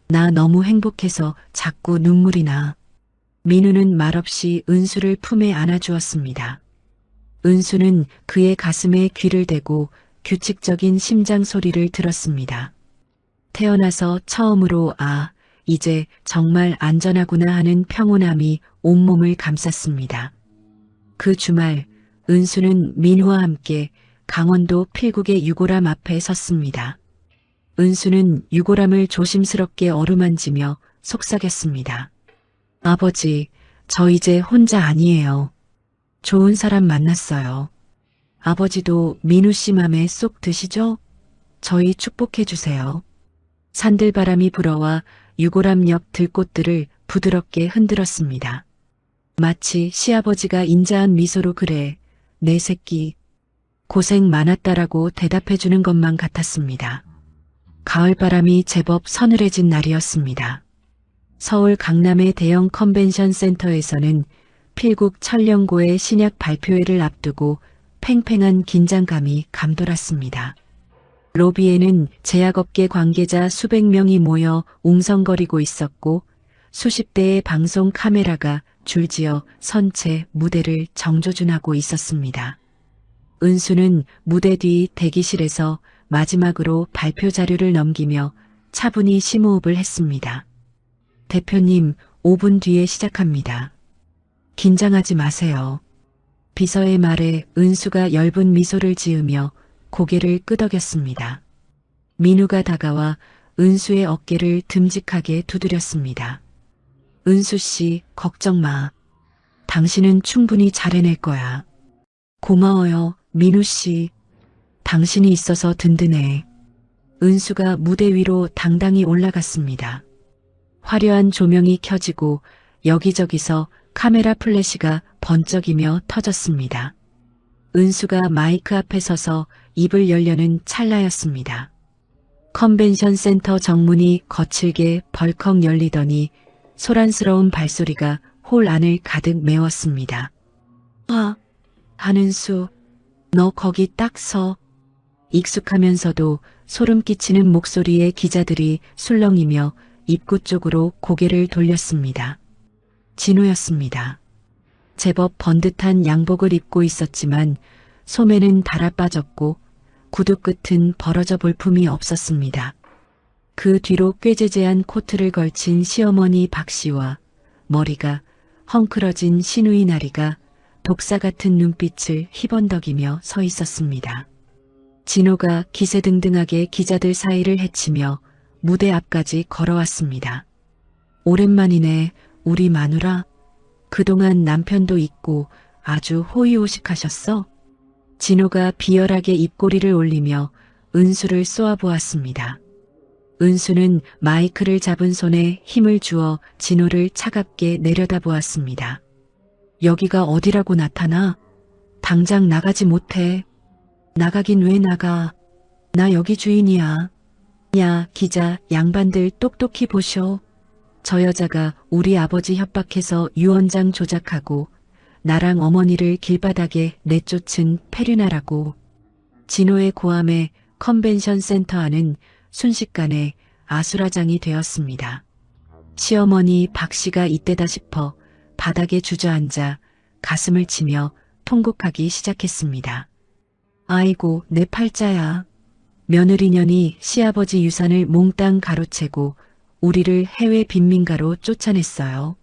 나 너무 행복해서 자꾸 눈물이 나. 민우는 말없이 은수를 품에 안아주었습니다. 은수는 그의 가슴에 귀를 대고 규칙적인 심장 소리를 들었습니다. 태어나서 처음으로 이제 정말 안전하구나 하는 평온함이 온몸을 감쌌습니다. 그 주말 은수는 민우와 함께 강원도 필국의 유골함 앞에 섰습니다. 은수는 유골함을 조심스럽게 어루만지며 속삭였습니다. 아버지, 저 이제 혼자 아니에요. 좋은 사람 만났어요. 아버지도 민우 씨 맘에 쏙 드시죠? 저희 축복해 주세요. 산들바람이 불어와 유골함 옆 들꽃들을 부드럽게 흔들었습니다. 마치 시아버지가 인자한 미소로 그래, 내 새끼, 고생 많았다라고 대답해 주는 것만 같았습니다. 가을바람이 제법 서늘해진 날이었습니다. 서울 강남의 대형 컨벤션 센터에서는 필국 천령고의 신약 발표회를 앞두고 팽팽한 긴장감이 감돌았습니다. 로비에는 제약업계 관계자 수백 명이 모여 웅성거리고 있었고 수십 대의 방송 카메라가 줄지어 선체 무대를 정조준하고 있었습니다. 은수는 무대 뒤 대기실에서 마지막으로 발표 자료를 넘기며 차분히 심호흡을 했습니다. 대표님, 5분 뒤에 시작합니다. 긴장하지 마세요. 비서의 말에 은수가 엷은 미소를 지으며 고개를 끄덕였습니다. 민우가 다가와 은수의 어깨를 듬직하게 두드렸습니다. 은수 씨, 걱정 마. 당신은 충분히 잘 해낼 거야. 고마워요, 민우 씨. 당신이 있어서 든든해. 은수가 무대 위로 당당히 올라갔습니다. 화려한 조명이 켜지고 여기저기서 카메라 플래시가 번쩍이며 터졌습니다. 은수가 마이크 앞에 서서 입을 열려는 찰나였습니다. 컨벤션 센터 정문이 거칠게 벌컥 열리더니 소란스러운 발소리가 홀 안을 가득 메웠습니다. 한은수, 너 거기 딱 서. 익숙하면서도 소름 끼치는 목소리의 기자들이 술렁이며 입구 쪽으로 고개를 돌렸습니다. 진호였습니다. 제법 번듯한 양복을 입고 있었지만 소매는 달아 빠졌고 구두 끝은 벌어져 볼 품이 없었습니다. 그 뒤로 꾀재재한 코트를 걸친 시어머니 박 씨와 머리가 헝클어진 시누이 나리가 독사 같은 눈빛을 희번덕이며 서 있었습니다. 진호가 기세등등하게 기자들 사이를 헤치며 무대 앞까지 걸어왔습니다. 오랜만이네, 우리 마누라. 그동안 남편도 있고 아주 호의호식하셨어? 진호가 비열하게 입꼬리를 올리며 은수를 쏘아보았습니다. 은수는 마이크를 잡은 손에 힘을 주어 진호를 차갑게 내려다보았습니다. 여기가 어디라고 나타나? 당장 나가지 못해. 나가긴 왜 나가? 나 여기 주인이야. 야, 기자 양반들 똑똑히 보쇼. 저 여자가 우리 아버지 협박해서 유언장 조작하고 나랑 어머니를 길바닥에 내쫓은 페류나라고. 진호의 고함에 컨벤션 센터 안은 순식간에 아수라장이 되었습니다. 시어머니 박 씨가 이때다 싶어 바닥에 주저앉아 가슴을 치며 통곡하기 시작했습니다. 아이고, 내 팔자야. 며느리년이 시아버지 유산을 몽땅 가로채고 우리를 해외 빈민가로 쫓아냈어요.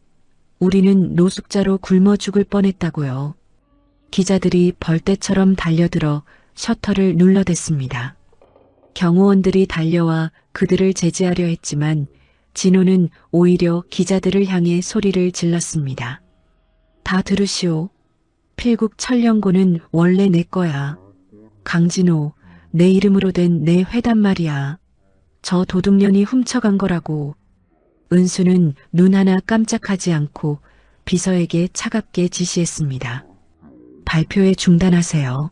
우리는 노숙자로 굶어 죽을 뻔했다고요. 기자들이 벌떼처럼 달려들어 셔터를 눌러댔습니다. 경호원들이 달려와 그들을 제지하려 했지만 진호는 오히려 기자들을 향해 소리를 질렀습니다. 다 들으시오. 필국 천령고는 원래 내 거야. 강진호, 내 이름으로 된 내 회단 말이야. 저 도둑년이 훔쳐간 거라고. 은수는 눈 하나 깜짝하지 않고 비서에게 차갑게 지시했습니다. 발표회 중단하세요.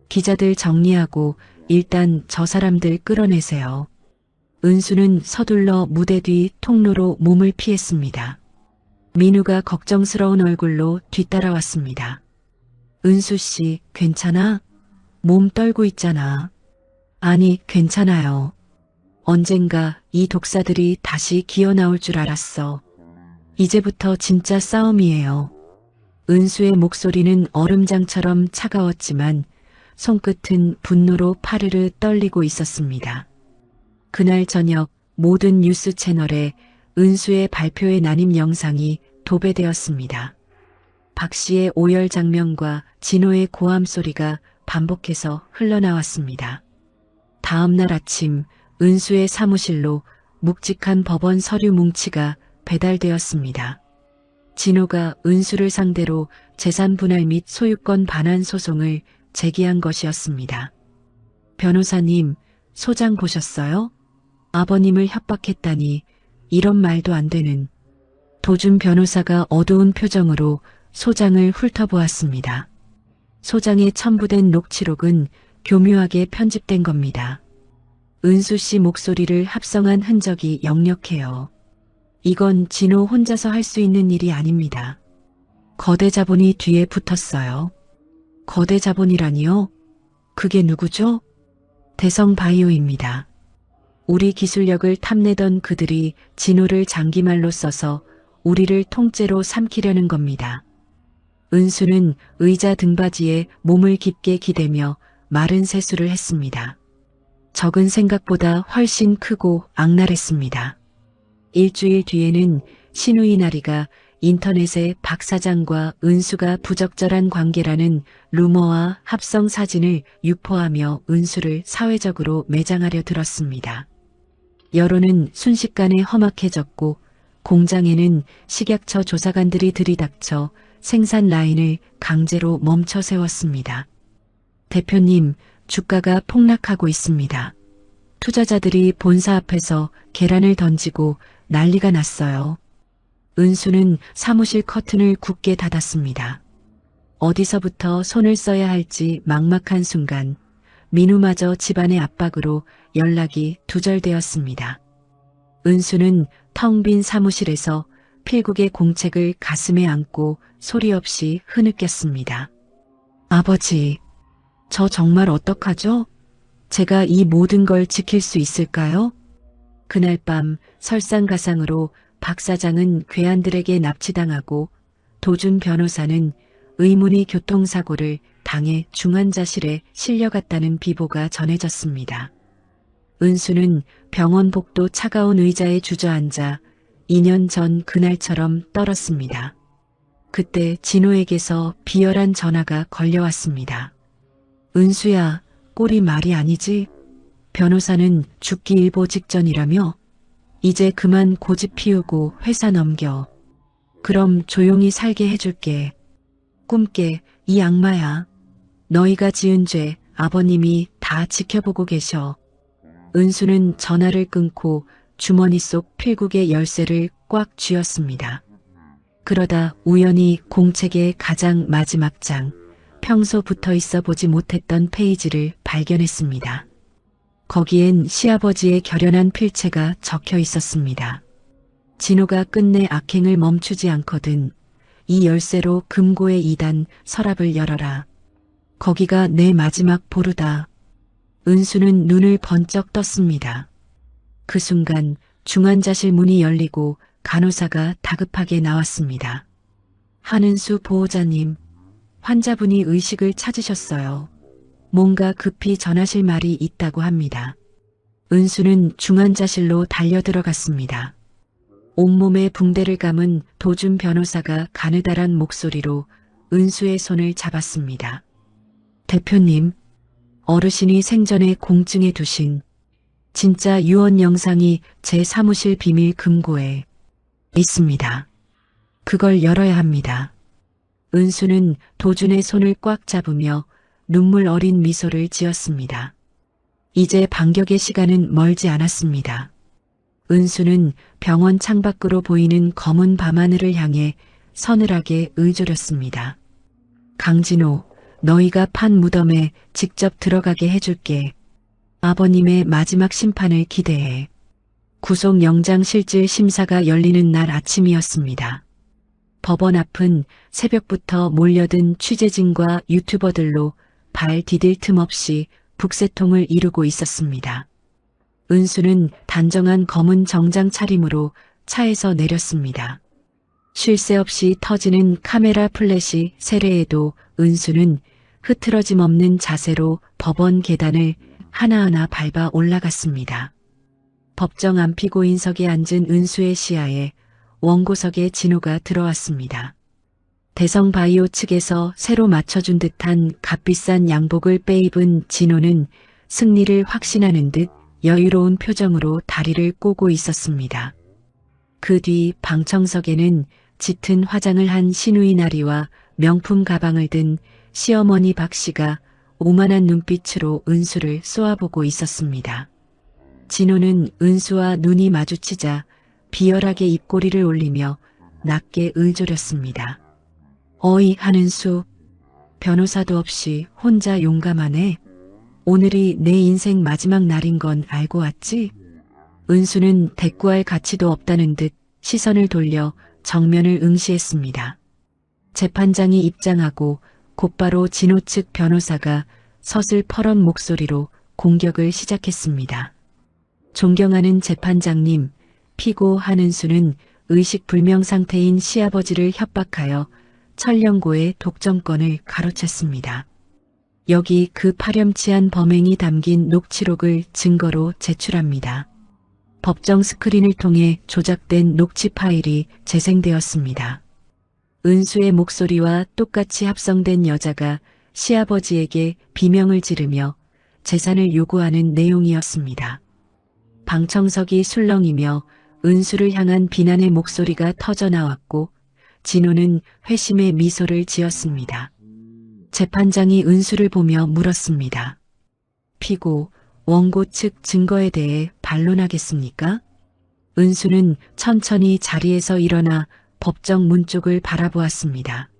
기자들 정리하고 일단 저 사람들 끌어내세요. 은수는 서둘러 무대 뒤 통로로 몸을 피했습니다. 민우가 걱정스러운 얼굴로 뒤따라왔습니다. 은수 씨, 괜찮아? 몸 떨고 있잖아. 아니, 괜찮아요. 언젠가 이 독사들이 다시 기어 나올 줄 알았어. 이제부터 진짜 싸움이에요. 은수의 목소리는 얼음장처럼 차가웠지만 손끝은 분노로 파르르 떨리고 있었습니다. 그날 저녁 모든 뉴스 채널에 은수의 발표의 난임 영상이 도배되었습니다. 박 씨의 오열 장면과 진호의 고함 소리가 반복해서 흘러나왔습니다. 다음 날 아침 은수의 사무실로 묵직한 법원 서류 뭉치가 배달되었습니다. 진호가 은수를 상대로 재산 분할 및 소유권 반환 소송을 제기한 것이었습니다. 변호사님, 소장 보셨어요? 아버님을 협박했다니 이런 말도 안 되는. 도준 변호사가 어두운 표정으로 소장을 훑어보았습니다. 소장에 첨부된 녹취록은 교묘하게 편집된 겁니다. 은수 씨 목소리를 합성한 흔적이 역력해요. 이건 진호 혼자서 할 수 있는 일이 아닙니다. 거대 자본이 뒤에 붙었어요. 거대 자본이라니요? 그게 누구죠? 대성바이오입니다. 우리 기술력을 탐내던 그들이 진호를 장기말로 써서 우리를 통째로 삼키려는 겁니다. 은수는 의자 등받이에 몸을 깊게 기대며 마른 세수를 했습니다. 적은 생각보다 훨씬 크고 악랄했습니다. 일주일 뒤에는 신우이 나리가 인터넷에 박 사장과 은수가 부적절한 관계라는 루머와 합성 사진을 유포하며 은수를 사회적으로 매장하려 들었습니다. 여론은 순식간에 험악해졌고 공장에는 식약처 조사관들이 들이닥쳐 생산 라인을 강제로 멈춰 세웠습니다. 대표님, 주가가 폭락하고 있습니다. 투자자들이 본사 앞에서 계란을 던지고 난리가 났어요. 은수는 사무실 커튼을 굳게 닫았습니다. 어디서부터 손을 써야 할지 막막한 순간 민우마저 집안의 압박으로 연락이 두절되었습니다. 은수는 텅 빈 사무실에서 필국의 공책을 가슴에 안고 소리 없이 흐느꼈습니다. 아버지, 저 정말 어떡하죠? 제가 이 모든 걸 지킬 수 있을까요? 그날 밤 설상가상으로 박 사장은 괴한들에게 납치당하고 도준 변호사는 의문의 교통사고를 당해 중환자실에 실려갔다는 비보가 전해졌습니다. 은수는 병원 복도 차가운 의자에 주저앉아 2년 전 그날처럼 떨었습니다. 그때 진호에게서 비열한 전화가 걸려왔습니다. 은수야, 꼴이 말이 아니지? 변호사는 죽기 일보 직전이라며? 이제 그만 고집 피우고 회사 넘겨. 그럼 조용히 살게 해줄게. 꿈깨, 이 악마야. 너희가 지은 죄 아버님이 다 지켜보고 계셔. 은수는 전화를 끊고 주머니 속 필국의 열쇠를 꽉 쥐었습니다. 그러다 우연히 공책의 가장 마지막 장, 평소 붙어 있어 보지 못했던 페이지를 발견했습니다. 거기엔 시아버지의 결연한 필체가 적혀 있었습니다. 진호가 끝내 악행을 멈추지 않거든 이 열쇠로 금고의 2단 서랍을 열어라. 거기가 내 마지막 보루다. 은수는 눈을 번쩍 떴습니다. 그 순간 중환자실 문이 열리고 간호사가 다급하게 나왔습니다. 한은수 보호자님, 환자분이 의식을 찾으셨어요. 뭔가 급히 전하실 말이 있다고 합니다. 은수는 중환자실로 달려들어갔습니다. 온몸에 붕대를 감은 도준 변호사가 가느다란 목소리로 은수의 손을 잡았습니다. 대표님, 어르신이 생전에 공증해 두신 진짜 유언 영상이 제 사무실 비밀 금고에 있습니다. 그걸 열어야 합니다. 은수는 도준의 손을 꽉 잡으며 눈물 어린 미소를 지었습니다. 이제 반격의 시간은 멀지 않았습니다. 은수는 병원 창밖으로 보이는 검은 밤하늘을 향해 서늘하게 의조렸습니다. 강진호, 너희가 판 무덤에 직접 들어가게 해줄게. 아버님의 마지막 심판을 기대해. 구속영장 실질 심사가 열리는 날 아침이었습니다. 법원 앞은 새벽부터 몰려든 취재진과 유튜버들로 발 디딜 틈 없이 북새통을 이루고 있었습니다. 은수는 단정한 검은 정장 차림으로 차에서 내렸습니다. 쉴 새 없이 터지는 카메라 플래시 세례에도 은수는 흐트러짐 없는 자세로 법원 계단을 하나하나 밟아 올라갔습니다. 법정 안피고인석에 앉은 은수의 시야에 원고석의 진호가 들어왔습니다. 대성바이오 측에서 새로 맞춰준 듯한 값비싼 양복을 빼입은 진호는 승리를 확신하는 듯 여유로운 표정으로 다리를 꼬고 있었습니다. 그 뒤 방청석에는 짙은 화장을 한 시누이 나리와 명품 가방을 든 시어머니 박 씨가 오만한 눈빛으로 은수를 쏘아보고 있었습니다. 진호는 은수와 눈이 마주치자 비열하게 입꼬리를 올리며 낮게 의조렸습니다. 어이 한은수, 변호사도 없이 혼자 용감하네. 오늘이 내 인생 마지막 날인 건 알고 왔지? 은수는 대꾸할 가치도 없다는 듯 시선을 돌려 정면을 응시했습니다. 재판장이 입장하고 곧바로 진호 측 변호사가 서슬퍼런 목소리로 공격을 시작했습니다. 존경하는 재판장님, 피고 한은수는 의식불명 상태인 시아버지를 협박하여 천령고의 독점권을 가로챘습니다. 여기 그 파렴치한 범행이 담긴 녹취록을 증거로 제출합니다. 법정 스크린을 통해 조작된 녹취 파일이 재생되었습니다. 은수의 목소리와 똑같이 합성된 여자가 시아버지에게 비명을 지르며 재산을 요구하는 내용이었습니다. 방청석이 술렁이며 은수를 향한 비난의 목소리가 터져나왔고 진호는 회심의 미소를 지었습니다. 재판장이 은수를 보며 물었습니다. 피고, 원고 측 증거에 대해 반론하겠습니까? 은수는 천천히 자리에서 일어나 법정 문 쪽을 바라보았습니다.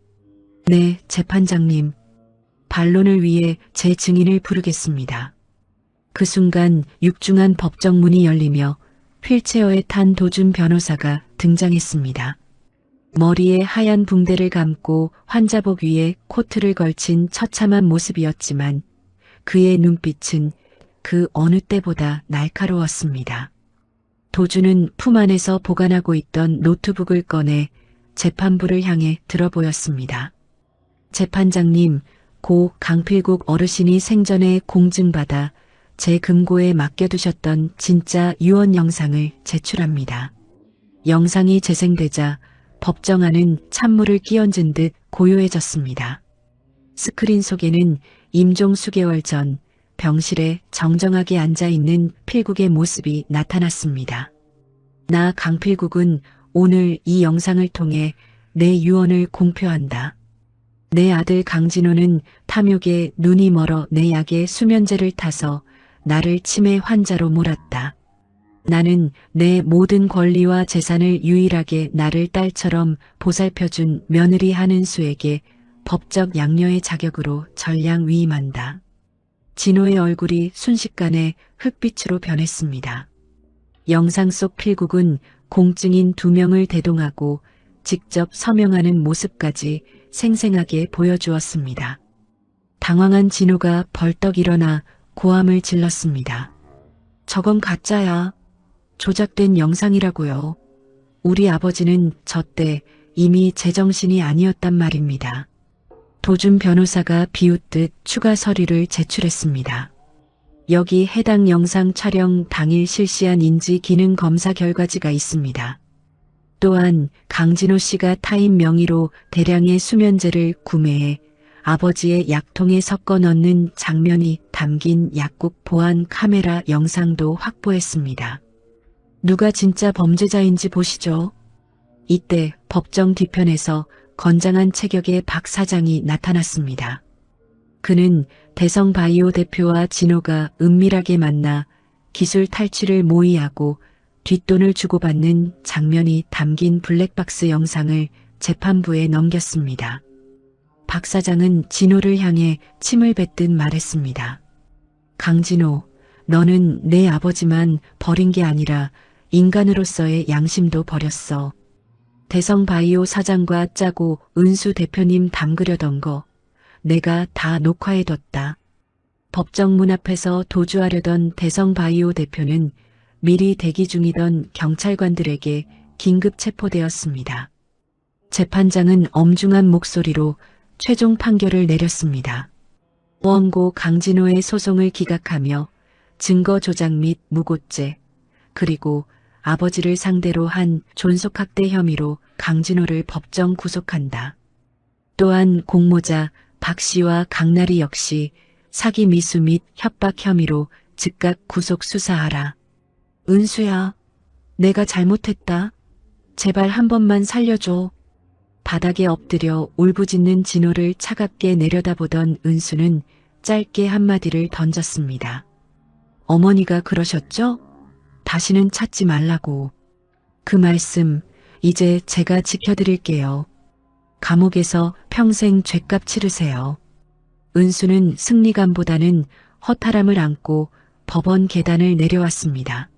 네, 재판장님. 반론을 위해 제 증인을 부르겠습니다. 그 순간 육중한 법정 문이 열리며 휠체어에 탄 도준 변호사가 등장했습니다. 머리에 하얀 붕대를 감고 환자복 위에 코트를 걸친 처참한 모습이었지만 그의 눈빛은 그 어느 때보다 날카로웠습니다. 도준은 품 안에서 보관하고 있던 노트북을 꺼내 재판부를 향해 들어보였습니다. 재판장님, 고 강필국 어르신이 생전에 공증받아 제 금고에 맡겨두셨던 진짜 유언 영상을 제출합니다. 영상이 재생되자 법정 안은 찬물을 끼얹은 듯 고요해졌습니다. 스크린 속에는 임종 수개월 전 병실에 정정하게 앉아있는 필국의 모습이 나타났습니다. 나 강필국은 오늘 이 영상을 통해 내 유언을 공표한다. 내 아들 강진호는 탐욕에 눈이 멀어 내 약에 수면제를 타서 나를 치매 환자로 몰았다. 나는 내 모든 권리와 재산을 유일하게 나를 딸처럼 보살펴준 며느리 한은수에게 법적 양녀의 자격으로 전량 위임한다. 진호의 얼굴이 순식간에 흑빛으로 변했습니다. 영상 속 필국은 공증인 2명을 대동하고 직접 서명하는 모습까지 생생하게 보여주었습니다. 당황한 진호가 벌떡 일어나 고함을 질렀습니다. 저건 가짜야. 조작된 영상이라고요. 우리 아버지는 저 때 이미 제정신이 아니었단 말입니다. 도준 변호사가 비웃듯 추가 서류를 제출했습니다. 여기 해당 영상 촬영 당일 실시한 인지 기능 검사 결과지가 있습니다. 또한 강진호 씨가 타인 명의로 대량의 수면제를 구매해 아버지의 약통에 섞어 넣는 장면이 담긴 약국 보안 카메라 영상도 확보했습니다. 누가 진짜 범죄자인지 보시죠. 이때 법정 뒤편에서 건장한 체격의 박 사장이 나타났습니다. 그는 대성바이오 대표와 진호가 은밀하게 만나 기술 탈취를 모의하고 뒷돈을 주고받는 장면이 담긴 블랙박스 영상을 재판부에 넘겼습니다. 박 사장은 진호를 향해 침을 뱉듯 말했습니다. 강진호, 너는 내 아버지만 버린 게 아니라 인간으로서의 양심도 버렸어. 대성바이오 사장과 짜고 은수 대표님 담그려던 거 내가 다 녹화해뒀다. 법정 문 앞에서 도주하려던 대성바이오 대표는 미리 대기 중이던 경찰관들에게 긴급 체포되었습니다. 재판장은 엄중한 목소리로 최종 판결을 내렸습니다. 원고 강진호의 소송을 기각하며 증거 조작 및 무고죄, 그리고 아버지를 상대로 한 존속학대 혐의로 강진호를 법정 구속한다. 또한 공모자 박 씨와 강나리 역시 사기 미수 및 협박 혐의로 즉각 구속 수사하라. 은수야, 내가 잘못했다. 제발 한 번만 살려줘. 바닥에 엎드려 울부짖는 진호를 차갑게 내려다보던 은수는 짧게 한마디를 던졌습니다. 어머니가 그러셨죠? 다시는 찾지 말라고. 그 말씀 이제 제가 지켜드릴게요. 감옥에서 평생 죗값 치르세요. 은수는 승리감보다는 허탈함을 안고 법원 계단을 내려왔습니다.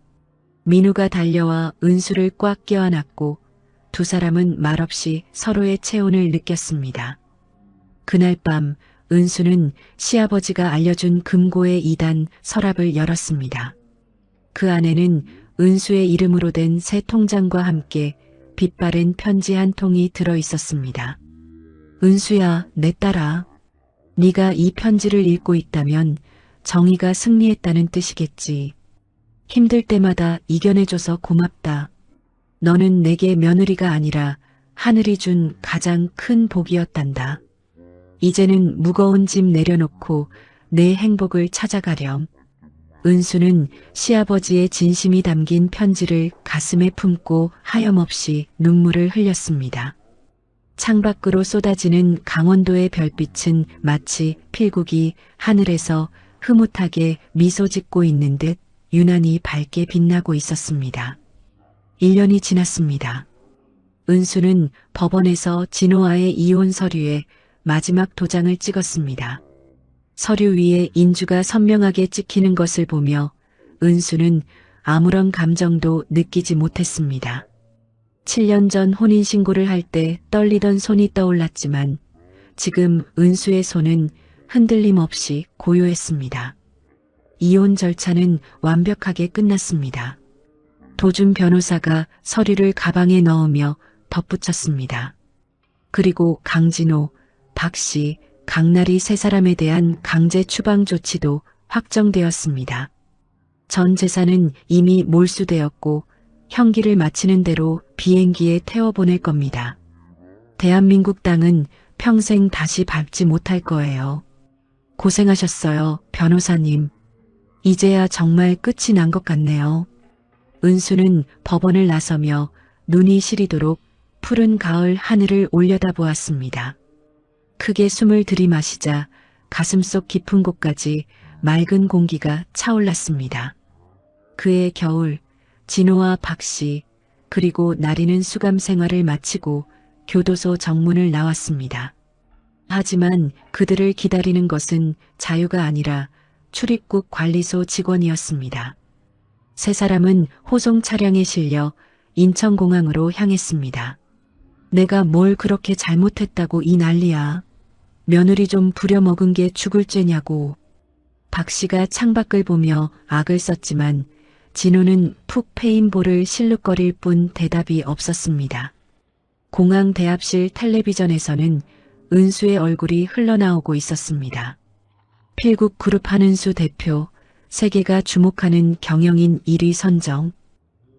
민우가 달려와 은수를 꽉 껴안았고 두 사람은 말없이 서로의 체온을 느꼈습니다. 그날 밤 은수는 시아버지가 알려준 금고의 2단 서랍을 열었습니다. 그 안에는 은수의 이름으로 된 새 통장과 함께 빛바랜 편지 한 통이 들어 있었습니다. 은수야, 내 딸아. 네가 이 편지를 읽고 있다면 정의가 승리했다는 뜻이겠지. 힘들 때마다 이겨내줘서 고맙다. 너는 내게 며느리가 아니라 하늘이 준 가장 큰 복이었단다. 이제는 무거운 짐 내려놓고 내 행복을 찾아가렴. 은수는 시아버지의 진심이 담긴 편지를 가슴에 품고 하염없이 눈물을 흘렸습니다. 창밖으로 쏟아지는 강원도의 별빛은 마치 필국이 하늘에서 흐뭇하게 미소 짓고 있는 듯 유난히 밝게 빛나고 있었습니다. 1년이 지났습니다. 은수는 법원에서 진호와의 이혼 서류에 마지막 도장을 찍었습니다. 서류 위에 인주가 선명하게 찍히는 것을 보며 은수는 아무런 감정도 느끼지 못했습니다. 7년 전 혼인신고를 할 때 떨리던 손이 떠올랐지만 지금 은수의 손은 흔들림 없이 고요했습니다. 이혼 절차는 완벽하게 끝났습니다. 도준 변호사가 서류를 가방에 넣으며 덧붙였습니다. 그리고 강진호, 박 씨, 강나리 세 사람에 대한 강제 추방 조치도 확정되었습니다. 전 재산은 이미 몰수되었고 형기를 마치는 대로 비행기에 태워보낼 겁니다. 대한민국 땅은 평생 다시 밟지 못할 거예요. 고생하셨어요, 변호사님. 이제야 정말 끝이 난 것 같네요. 은수는 법원을 나서며 눈이 시리도록 푸른 가을 하늘을 올려다보았습니다. 크게 숨을 들이마시자 가슴속 깊은 곳까지 맑은 공기가 차올랐습니다. 그해 겨울 진호와 박 씨 그리고 나리는 수감 생활을 마치고 교도소 정문을 나왔습니다. 하지만 그들을 기다리는 것은 자유가 아니라 출입국 관리소 직원이었습니다. 세 사람은 호송 차량에 실려 인천공항으로 향했습니다. 내가 뭘 그렇게 잘못했다고 이 난리야. 며느리 좀 부려먹은 게 죽을 죄냐고. 박 씨가 창밖을 보며 악을 썼지만 진호는 푹 패인 볼을 실룩거릴 뿐 대답이 없었습니다. 공항 대합실 텔레비전에서는 은수의 얼굴이 흘러나오고 있었습니다. 필국 그룹 한은수 대표, 세계가 주목하는 경영인 1위 선정.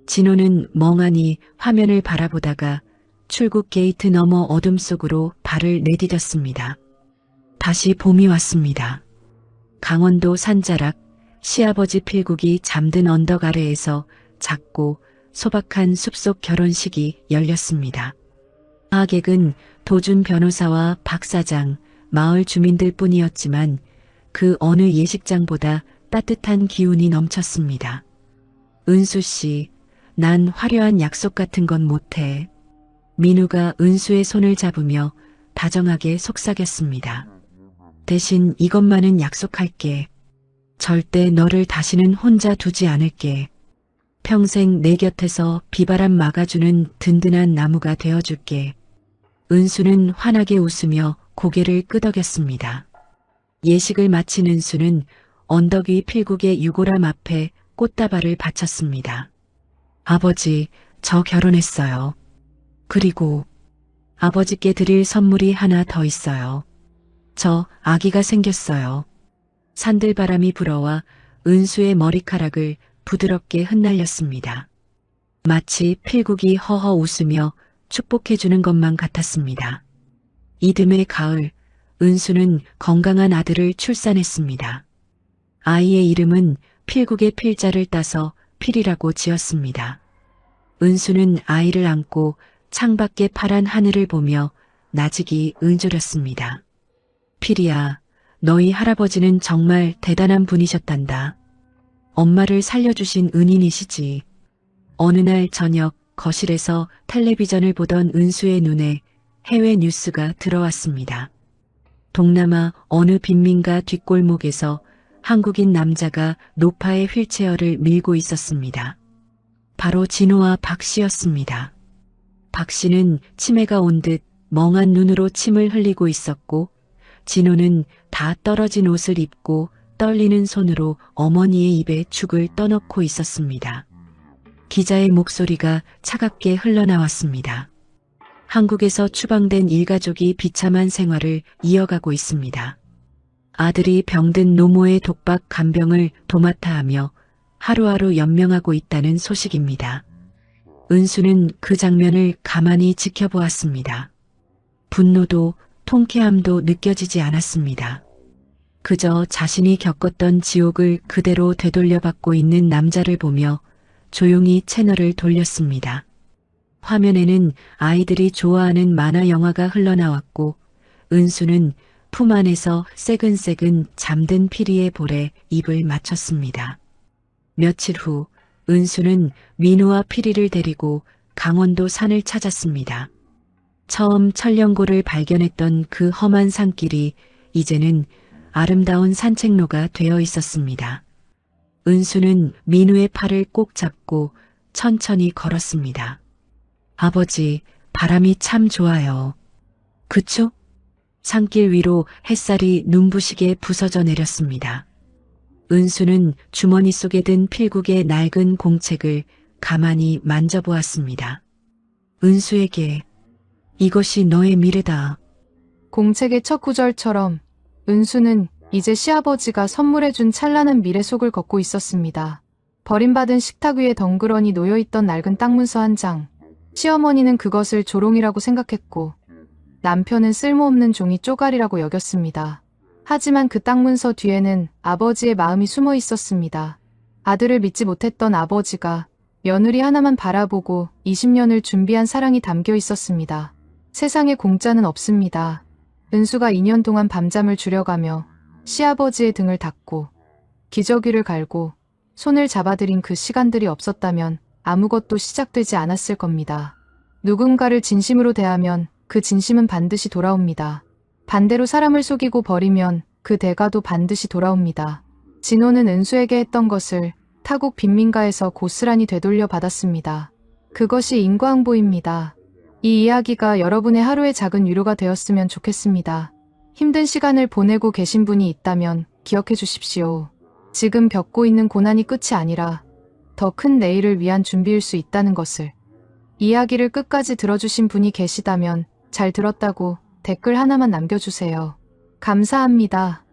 진호는 멍하니 화면을 바라보다가 출국 게이트 너머 어둠 속으로 발을 내디뎠습니다. 다시 봄이 왔습니다. 강원도 산자락, 시아버지 필국이 잠든 언덕 아래에서 작고 소박한 숲속 결혼식이 열렸습니다. 하객은 도준 변호사와 박 사장, 마을 주민들 뿐이었지만 그 어느 예식장보다 따뜻한 기운이 넘쳤습니다. 은수 씨, 난 화려한 약속 같은 건 못해. 민우가 은수의 손을 잡으며 다정하게 속삭였습니다. 대신 이것만은 약속할게. 절대 너를 다시는 혼자 두지 않을게. 평생 내 곁에서 비바람 막아주는 든든한 나무가 되어줄게. 은수는 환하게 웃으며 고개를 끄덕였습니다. 예식을 마친 은수는 언덕 위 필국의 유골함 앞에 꽃다발을 바쳤습니다. 아버지, 저 결혼했어요. 그리고 아버지께 드릴 선물이 하나 더 있어요. 저 아기가 생겼어요. 산들바람이 불어와 은수의 머리카락을 부드럽게 흩날렸습니다. 마치 필국이 허허 웃으며 축복해주는 것만 같았습니다. 이듬해 가을, 은수는 건강한 아들을 출산했습니다. 아이의 이름은 필국의 필자를 따서 필이라고 지었습니다. 은수는 아이를 안고 창밖의 파란 하늘을 보며 나직이 응조렸습니다. 필이야, 너희 할아버지는 정말 대단한 분이셨단다. 엄마를 살려주신 은인이시지. 어느 날 저녁 거실에서 텔레비전을 보던 은수의 눈에 해외 뉴스가 들어왔습니다. 동남아 어느 빈민가 뒷골목에서 한국인 남자가 노파의 휠체어를 밀고 있었습니다. 바로 진호와 박 씨였습니다. 박 씨는 치매가 온 듯 멍한 눈으로 침을 흘리고 있었고 진호는 다 떨어진 옷을 입고 떨리는 손으로 어머니의 입에 죽을 떠넣고 있었습니다. 기자의 목소리가 차갑게 흘러나왔습니다. 한국에서 추방된 일가족이 비참한 생활을 이어가고 있습니다. 아들이 병든 노모의 독박 간병을 도맡아 하며 하루하루 연명하고 있다는 소식입니다. 은수는 그 장면을 가만히 지켜보았습니다. 분노도 통쾌함도 느껴지지 않았습니다. 그저 자신이 겪었던 지옥을 그대로 되돌려받고 있는 남자를 보며 조용히 채널을 돌렸습니다. 화면에는 아이들이 좋아하는 만화 영화가 흘러나왔고 은수는 품 안에서 새근새근 잠든 피리의 볼에 입을 맞췄습니다. 며칠 후 은수는 민우와 피리를 데리고 강원도 산을 찾았습니다. 처음 천령고를 발견했던 그 험한 산길이 이제는 아름다운 산책로가 되어 있었습니다. 은수는 민우의 팔을 꼭 잡고 천천히 걸었습니다. 아버지, 바람이 참 좋아요. 그쵸? 산길 위로 햇살이 눈부시게 부서져 내렸습니다. 은수는 주머니 속에 든 필국의 낡은 공책을 가만히 만져보았습니다. 은수에게 이것이 너의 미래다. 공책의 첫 구절처럼 은수는 이제 시아버지가 선물해준 찬란한 미래 속을 걷고 있었습니다. 버림받은 식탁 위에 덩그러니 놓여있던 낡은 땅문서 한 장. 시어머니는 그것을 조롱이라고 생각했고 남편은 쓸모없는 종이 쪼가리라고 여겼습니다. 하지만 그 땅문서 뒤에는 아버지의 마음이 숨어 있었습니다. 아들을 믿지 못했던 아버지가 며느리 하나만 바라보고 20년을 준비한 사랑이 담겨 있었습니다. 세상에 공짜는 없습니다. 은수가 2년 동안 밤잠을 줄여가며 시아버지의 등을 닦고 기저귀를 갈고 손을 잡아들인 그 시간들이 없었다면 아무것도 시작되지 않았을 겁니다. 누군가를 진심으로 대하면 그 진심은 반드시 돌아옵니다. 반대로 사람을 속이고 버리면 그 대가도 반드시 돌아옵니다. 진호는 은수에게 했던 것을 타국 빈민가에서 고스란히 되돌려 받았습니다. 그것이 인과응보입니다. 이 이야기가 여러분의 하루의 작은 위로가 되었으면 좋겠습니다. 힘든 시간을 보내고 계신 분이 있다면 기억해 주십시오. 지금 겪고 있는 고난이 끝이 아니라 더 큰 내일을 위한 준비일 수 있다는 것을. 이야기를 끝까지 들어주신 분이 계시다면 잘 들었다고 댓글 하나만 남겨주세요. 감사합니다.